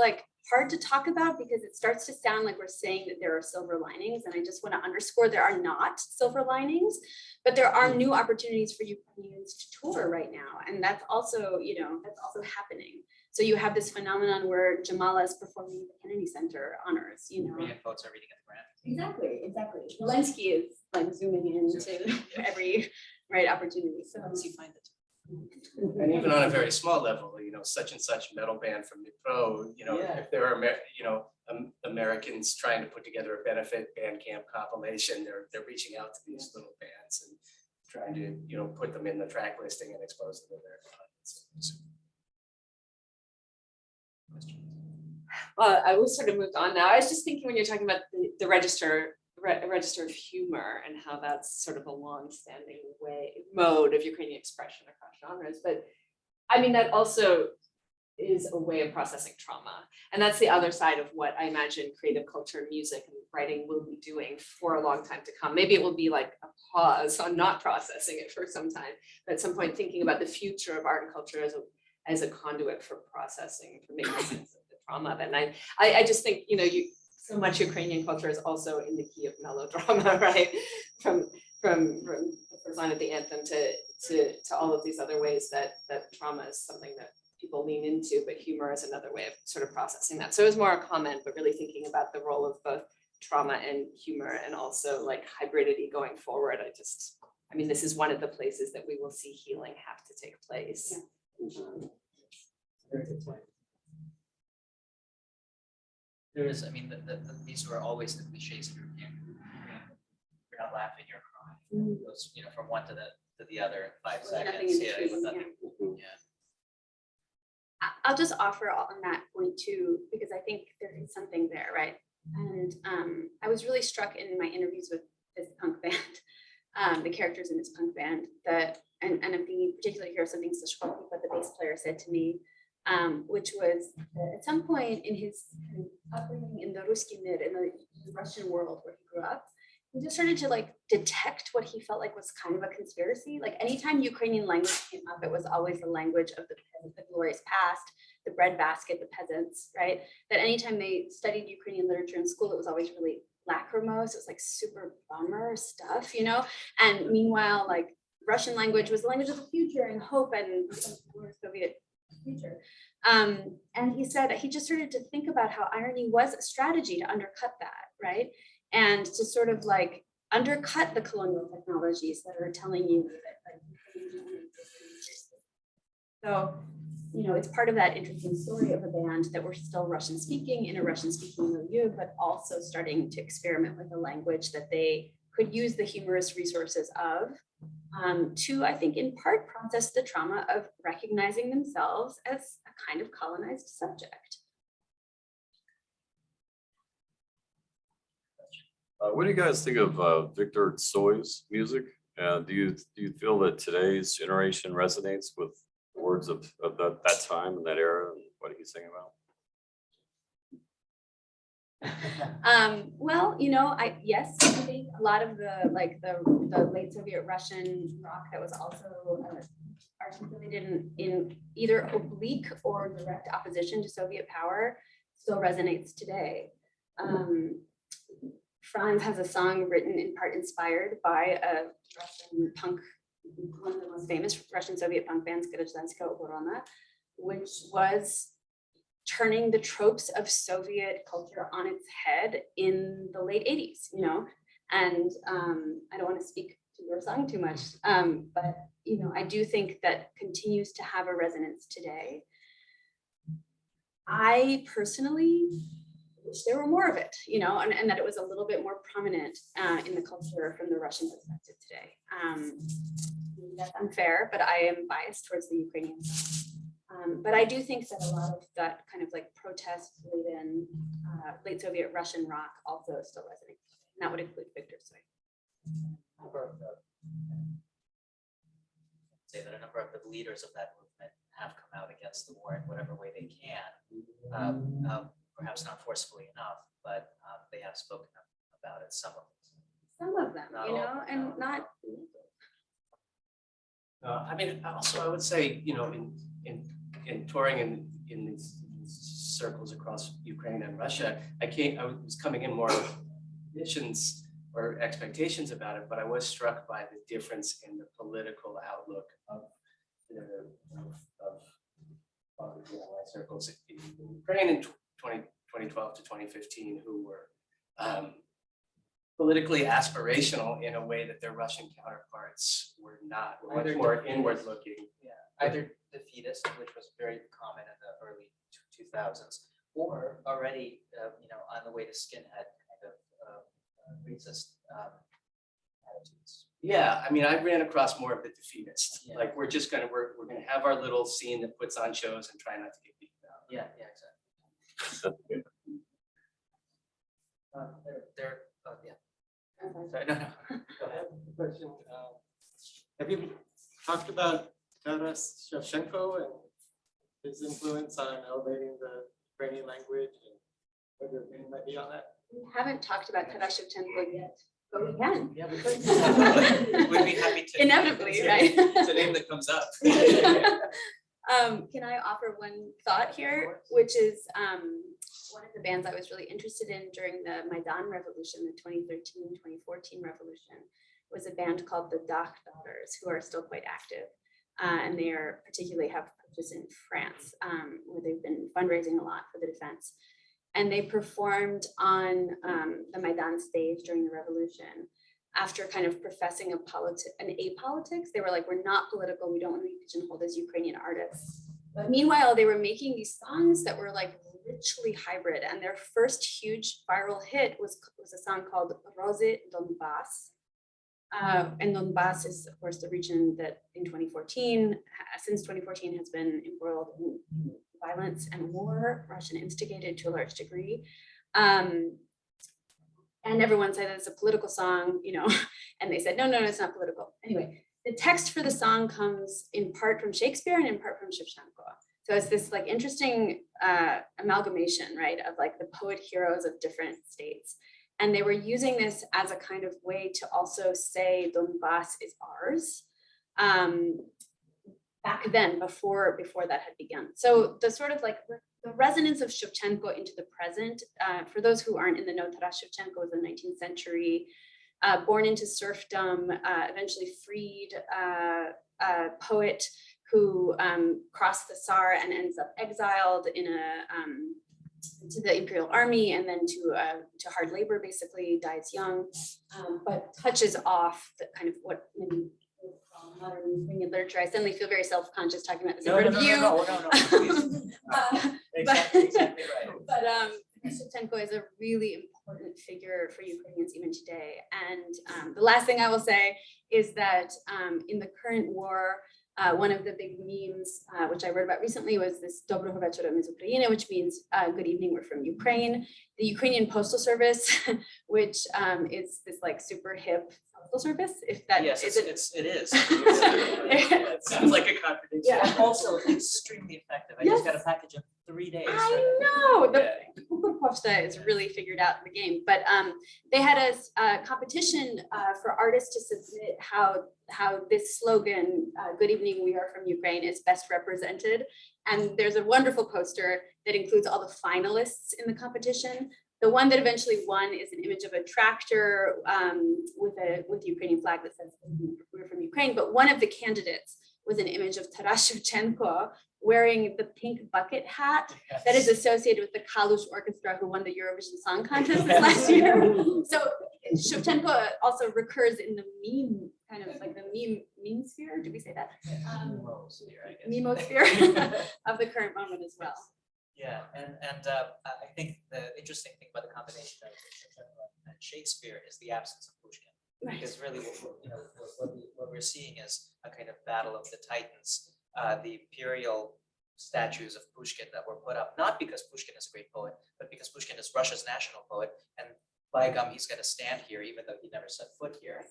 S3: hard to talk about because it starts to sound like we're saying that there are silver linings. And I just want to underscore there are not silver linings, but there are new opportunities for Ukrainians to tour right now. And that's also, that's also happening. So you have this phenomenon where Jamala is performing at the Kennedy Center honors,
S2: Korean folks are reading at the Grant.
S3: Exactly. Zelensky is zooming into every opportunity. So
S2: Once you find it.
S4: And even on a very small level, such and such metal band from Dnipro, if there are, Americans trying to put together a benefit Bandcamp compilation, they're reaching out to these little bands and trying to, you know, put them in the track listing and expose them to their audience.
S1: Well, I was sort of moved on now. I was just thinking when you're talking about the register of humor and how that's sort of a long-standing mode of Ukrainian expression across genres. But I mean, that also is a way of processing trauma. And that's the other side of what I imagine creative culture, music, and writing will be doing for a long time to come. Maybe it will be like a pause on not processing it for some time, but at some point thinking about the future of art and culture as a conduit for processing, for making sense of the trauma. And I just think, you know, so much Ukrainian culture is also in the key of melodrama, right? From the first line of the anthem to all of these other ways that trauma is something that people lean into, but humor is another way of sort of processing that. So it was more a comment, but really thinking about the role of both trauma and humor and also like hybridity going forward. I mean, this is one of the places that we will see healing have to take place.
S2: Very good point. There is, I mean, these were always the cliches of European. You're not laughing, you're crying. Those, you know, from one to the other in 5 seconds. Yeah.
S3: I'll just offer on that point too, because I think there is something there, right? And I was really struck in my interviews with this punk band, the characters in this punk band, and I'm thinking particularly here of something Sashkovsky, but the bass player said to me, which was that at some point in his kind of upbringing in the Ruski Mir, in the Russian world where he grew up, he just started to like detect what he felt like was kind of a conspiracy. Like anytime Ukrainian language came up, it was always the language of the glorious past, the breadbasket, the peasants, right? That anytime they studied Ukrainian literature in school, it was always really lachrymose. It was like super bummer stuff, you know? And meanwhile, like Russian language was the language of the future and hope and Soviet future. And he said he just started to think about how irony was a strategy to undercut that, right? And to sort of like undercut the colonial technologies that are telling you that like, so, you know, it's part of that interesting story of a band that we're still Russian speaking in a Russian speaking milieu, but also starting to experiment with a language that they could use the humorous resources of to, I think, in part process the trauma of recognizing themselves as a kind of colonized subject.
S7: What do you guys think of Victor Tsой's music? Do you feel that today's generation resonates with the words of that time and that era and what he's singing about?
S3: Well, you know, yes, I think a lot of the late Soviet Russian rock that was also articulated in either oblique or direct opposition to Soviet power still resonates today. Franz has a song written in part inspired by a Russian punk, one of the most famous Russian Soviet punk bands, Grozdanska Oborona, which was turning the tropes of Soviet culture on its head in the late 80s, you know? And I don't want to speak to your song too much, but, you know, I do think that continues to have a resonance today. I personally wish there were more of it, you know, and that it was a little bit more prominent in the culture from the Russian perspective today. That's unfair, but I am biased towards the Ukrainian side. But I do think that a lot of that kind of like protest-laden late Soviet Russian rock also still resonates. And that would include Victor Tsoi.
S2: Say that a number of the leaders of that movement have come out against the war in whatever way they can. Perhaps not forcefully enough, but they have spoken about it, some of them.
S3: Some of them, you know, and not.
S4: I mean, also I would say, you know, in touring in these circles across Ukraine and Russia, I was coming in more with conditions or expectations about it, but I was struck by the difference in the political outlook of circles in Ukraine in 2012 to 2015, who were politically aspirational in a way that their Russian counterparts were not, were much more inward looking.
S2: Yeah, either defeatist, which was very common in the early 2000s, or already, you know, on the way to skinhead kind of racist
S8: attitudes.
S4: Yeah, I mean, I ran across more of the defeatist,
S8: Yeah.
S4: like, we're gonna have our little scene that puts on shows and try not to get beat down.
S8: Yeah, exactly. Yeah. Sorry, no. Go ahead.
S9: Question. Have you talked about Taras Shevchenko and his influence on elevating the Ukrainian language and what your opinion might be on that?
S3: We haven't talked about Taras Shevchenko yet, but we can.
S8: Yeah, we could. We'd be happy to.
S3: Inevitably, right?
S8: It's a name that comes up.
S3: Can I offer one thought here, which is one of the bands I was really interested in during the Maidan Revolution, the 2013-2014 revolution, was a band called the Dach Daughters, who are still quite active. And they are particularly have purchased in France, where they've been fundraising a lot for the defense. And they performed on the Maidan stage during the revolution. After kind of professing an apolitics, they were like, we're not political, we don't want to be pigeonholed as Ukrainian artists. But meanwhile, they were making these songs that were like richly hybrid. And their first huge viral hit was a song called Rose Donbass. And Donbass is, of course, the region that in 2014, since 2014, has been embroiled in violence and war, Russian instigated to a large degree. And everyone said it's a political song, you know, and they said, no, it's not political. Anyway, the text for the song comes in part from Shakespeare and in part from Shevchenko. So it's this like interesting amalgamation, right, of like the poet heroes of different states. And they were using this as a kind of way to also say Donbass is ours. Back then, before that had begun. So the sort of like the resonance of Shevchenko into the present, for those who aren't in the know, Taras Shevchenko was a 19th century, born into serfdom, eventually freed poet who crossed the Tsar and ends up exiled in to the Imperial Army and then to hard labor, basically dies young, but touches off the kind of what maybe modern Ukrainian literature. I suddenly feel very self-conscious talking about this in front of you.
S8: No. Exactly right.
S3: But Shevchenko is a really important figure for Ukrainians even today. And the last thing I will say is that in the current war, one of the big memes, which I wrote about recently, was this Dobroho večera my z Ukrajiny, which means good evening, we're from Ukraine. The Ukrainian Postal Service, which is this like super hip postal service, if that
S8: Yes,
S3: isn't.
S8: it is. It sounds like a contradiction.
S3: Yeah.
S8: Also extremely effective. I just got a package in 3 days.
S3: I know, the
S8: Yeah.
S3: Posta is really figured out in the game, but they had a competition for artists to submit how this slogan, good evening, we are from Ukraine, is best represented. And there's a wonderful poster that includes all the finalists in the competition. The one that eventually won is an image of a tractor with the Ukrainian flag that says we're from Ukraine, but one of the candidates was an image of Taras Shevchenko wearing the pink bucket hat that is associated with the Kalush Orchestra who won the Eurovision Song Contest this last year. So Shevchenko also recurs in the meme, kind of like the meme sphere, did we say that? Memosphere of the current moment as well.
S8: Yeah, and I think the interesting thing about the combination of Shevchenko and Shakespeare is the absence of Pushkin. Because really, what we're seeing is a kind of battle of the titans. The imperial statues of Pushkin that were put up, not because Pushkin is a great poet, but because Pushkin is Russia's national poet, and by gum, he's going to stand here even though he never set foot here.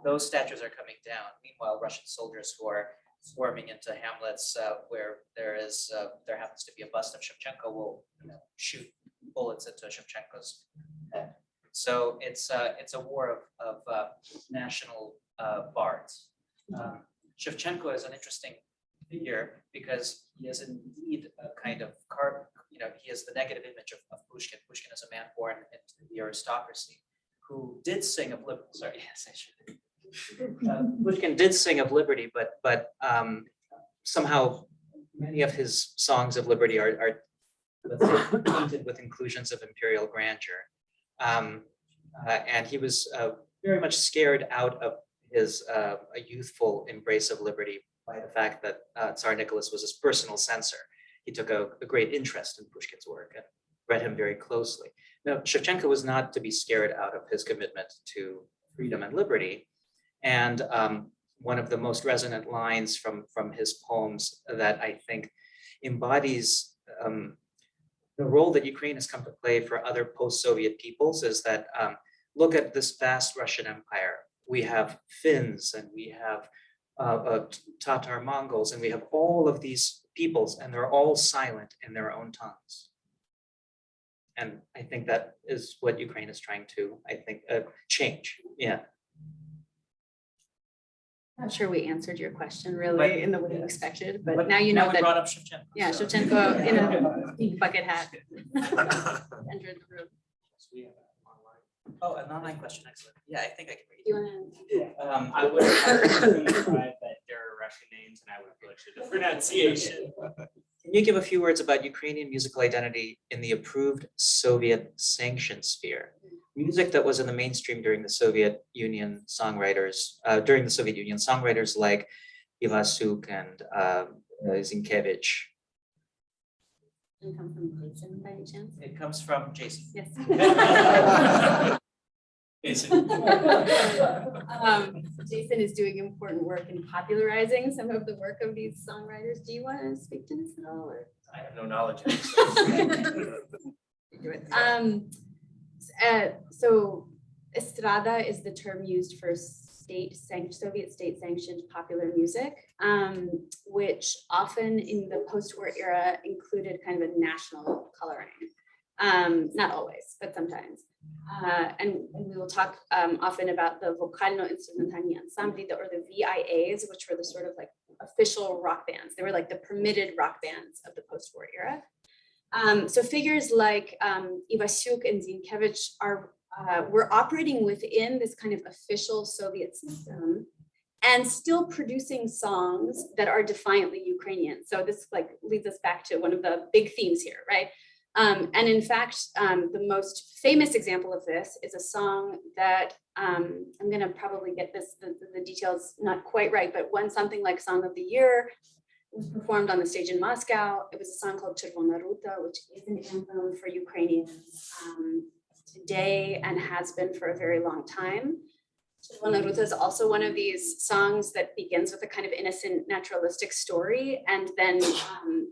S8: Those statues are coming down. Meanwhile, Russian soldiers who are swarming into hamlets where there happens to be a bust of Shevchenko will shoot bullets into Shevchenko's head. So it's a war of national bards. Shevchenko is an interesting figure because he is indeed a kind of he is the negative image of Pushkin. Pushkin is a man born into the aristocracy who did sing of liberty. Sorry, yes, I should.
S2: Pushkin did sing of liberty, but somehow many of his songs of liberty are tainted with inclusions of imperial grandeur. And he was very much scared out of his a youthful embrace of liberty by the fact that Tsar Nicholas was his personal censor. He took a great interest in Pushkin's work and read him very closely. Now, Shevchenko was not to be scared out of his commitment to freedom and liberty. And one of the most resonant lines from his poems that I think embodies the role that Ukraine has come to play for other post-Soviet peoples is that look at this vast Russian Empire. We have Finns and we have Tatar Mongols, and we have all of these peoples, and they're all silent in their own tongues. And I think that is what Ukraine is trying to, I think, change. Yeah.
S3: Not sure we answered your question really in the way you expected, but now you know
S8: we
S3: that,
S8: brought up Shevchenko.
S3: yeah,
S8: so-
S3: Shevchenko in a big bucket hat. Entered the room.
S8: Oh, an online question, excellent. Yeah, I think I can read.
S3: Do you wanna?
S10: I would describe that there are Russian names and I would butcher the pronunciation.
S2: Can you give a few words about Ukrainian musical identity in the approved Soviet sanctioned sphere? Music that was in the mainstream during the Soviet Union songwriters, like Ivasuk and Zinkevich.
S3: Did it come from Jason by any chance?
S8: It comes from Jason.
S3: Yes.
S8: Jason.
S3: Jason is doing important work in popularizing some of the work of these songwriters. Do you want to speak to this at all? Or?
S4: I have no knowledge of it.
S3: Do it. So estrada is the term used for Soviet state-sanctioned popular music, which often in the post-war era included kind of a national coloring. Not always, but sometimes. And we will talk often about the Vokalno-Instrumentalny Ansambli, or the VIAs, which were the sort of like official rock bands. They were like the permitted rock bands of the post-war era. So figures like Ivasuk and Zinkevich were operating within this kind of official Soviet system and still producing songs that are defiantly Ukrainian. So this like leads us back to one of the big themes here, right? And in fact, the most famous example of this is a song that I'm gonna probably get the details not quite right, but won something like Song of the Year. It was performed on the stage in Moscow. It was a song called Chervona Ruta, which is an anthem for Ukrainians today and has been for a very long time. Chervona Ruta is also one of these songs that begins with a kind of innocent naturalistic story and then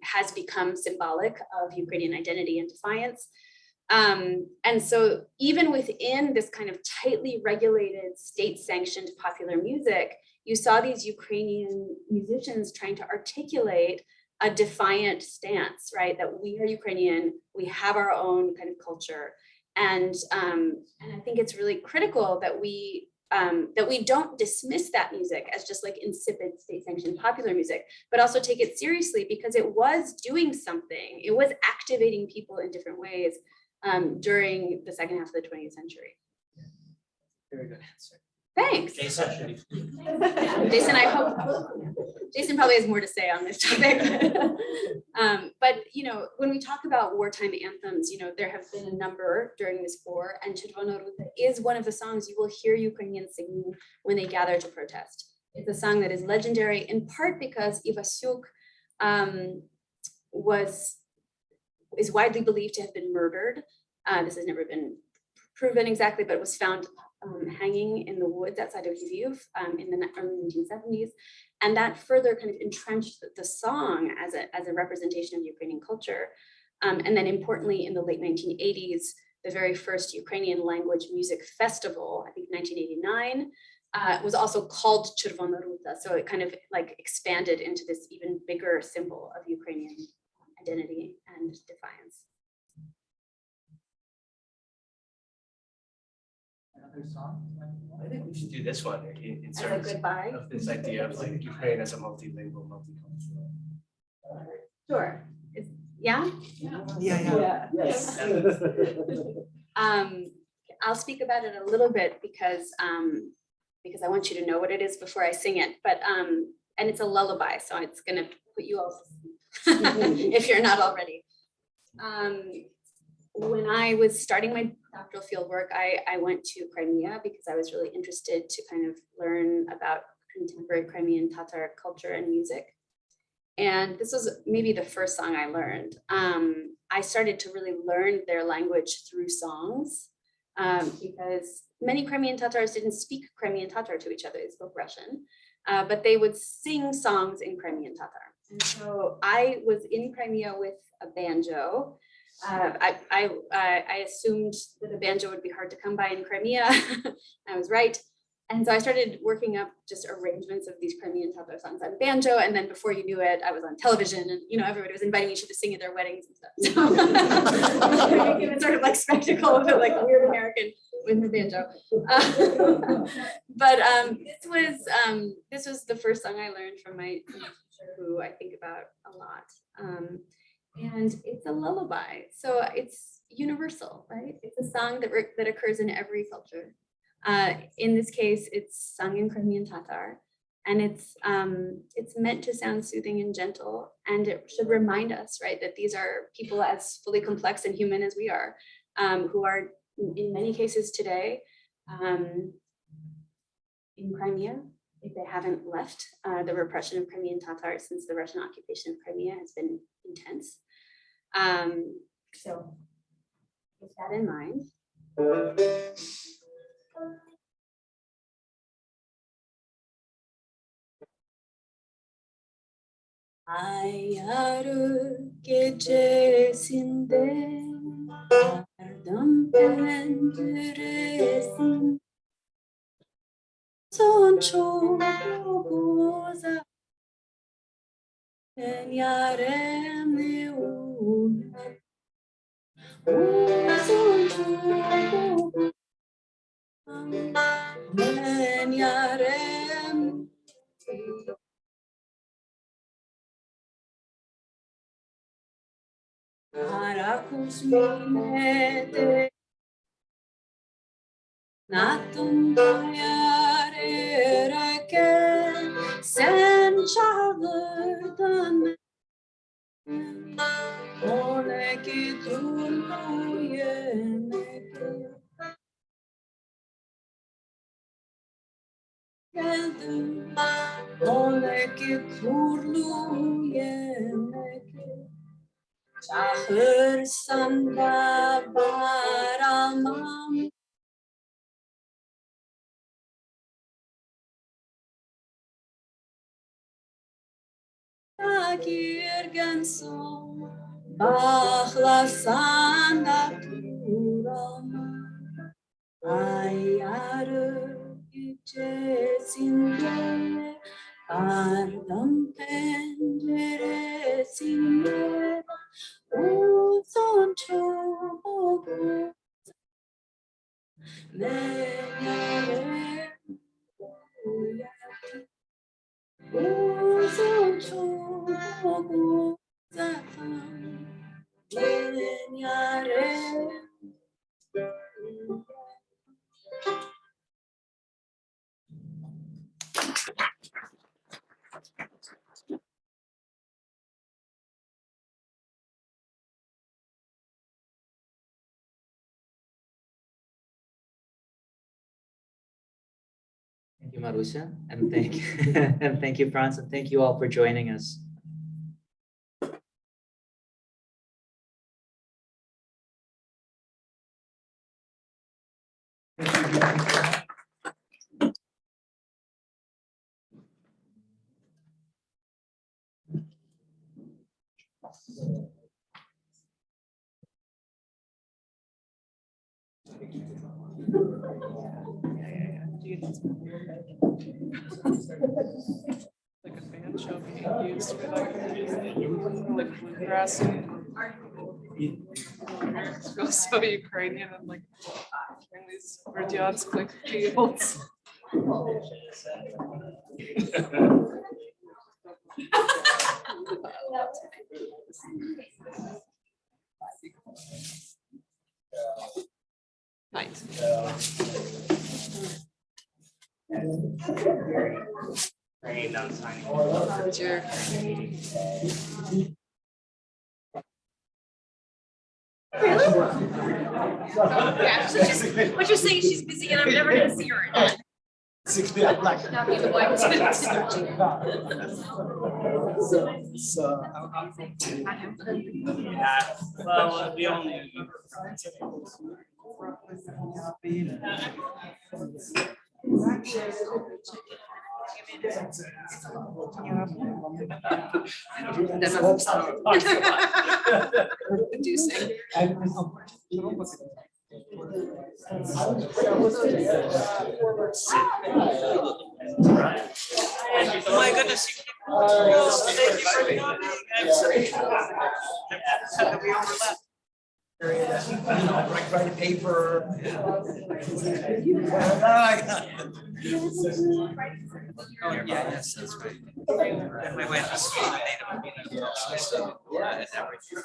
S3: has become symbolic of Ukrainian identity and defiance. And so even within this kind of tightly regulated state-sanctioned popular music, you saw these Ukrainian musicians trying to articulate a defiant stance, right? That we are Ukrainian, we have our own kind of culture. And I think it's really critical that we don't dismiss that music as just like insipid state-sanctioned popular music, but also take it seriously because it was doing something. It was activating people in different ways during the second half of the 20th century.
S8: Very good answer.
S3: Thanks.
S8: Jason.
S3: Jason, I hope, Jason probably has more to say on this topic. But, you know, when we talk about wartime anthems, you know, there have been a number during this war, and Chervona Ruta is one of the songs you will hear Ukrainians singing when they gather to protest. It's a song that is legendary in part because Ivasuk is widely believed to have been murdered. This has never been proven exactly, but it was found hanging in the woods outside of Lviv in the early 1970s. And that further kind of entrenched the song as a representation of Ukrainian culture. And then importantly, in the late 1980s, the very first Ukrainian language music festival, I think 1989, was also called Chervona Ruta. So it kind of like expanded into this even bigger symbol of Ukrainian identity and defiance.
S8: Another song?
S4: I think we should do this one in
S3: As a
S4: terms
S3: goodbye.
S4: of this idea of like Ukraine as a multilingual, multicultural.
S3: Sure. Yeah?
S4: Yes.
S3: I'll speak about it a little bit because I want you to know what it is before I sing it. But and it's a lullaby, so it's gonna put you all to sleep if you're not already. When I was starting my doctoral fieldwork, I went to Crimea because I was really interested to kind of learn about contemporary Crimean Tatar culture and music. And this was maybe the first song I learned. I started to really learn their language through songs. because many Crimean Tatars didn't speak Crimean Tatar to each other, they spoke Russian, but they would sing songs in Crimean Tatar. And so I was in Crimea with a banjo. I assumed that a banjo would be hard to come by in Crimea. I was right. And so I started working up just arrangements of these Crimean Tatar songs on banjo. And then before you knew it, I was on television and, you know, everybody was inviting me to sing at their weddings and stuff. So it was sort of like spectacle of it, like weird American with the banjo. But this was the first song I learned from my teacher, who I think about a lot. And it's a lullaby. So it's universal, right? It's a song that occurs in every culture. In this case, it's sung in Crimean Tatar, and it's meant to sound soothing and gentle, and it should remind us, right, that these are people as fully complex and human as we are, who are in many cases today in Crimea, if they haven't left. The repression of Crimean Tatars since the Russian occupation of Crimea has been intense. So with that in mind. Ayarı gecesinde ardam penceresin son çok uzak ben yaremle uyanır son çok ben yarem Harakus minete natum doyarken sen çağırdın ona ki durdu yemek geldim ona ki kurlu yemek çağırsan da bağıramam girgen son bağlasan da duramam ayarı gecesinde ardam penceresinde uzun çok ben yarem uyandım uzun çok uzaktan ben yarem
S2: Thank you, Marussia, and thank you, Franz, and thank you all for joining us.
S11: Like a banjo being used for like bluegrass. It feels so Ukrainian and like hearing these Verdyadsk fields. Nice.
S10: Rain down tiny.
S11: Jerk.
S1: Really? Yeah, so what you're saying, she's busy and I'm never gonna see her again. Not be the wife.
S10: Yeah, well, we only.
S8: My goodness. Thank you for coming. I'm sorry. That we overlapped.
S12: Write a paper.
S8: Oh, yeah, yes, that's right. And we went to see the Native American. And everything.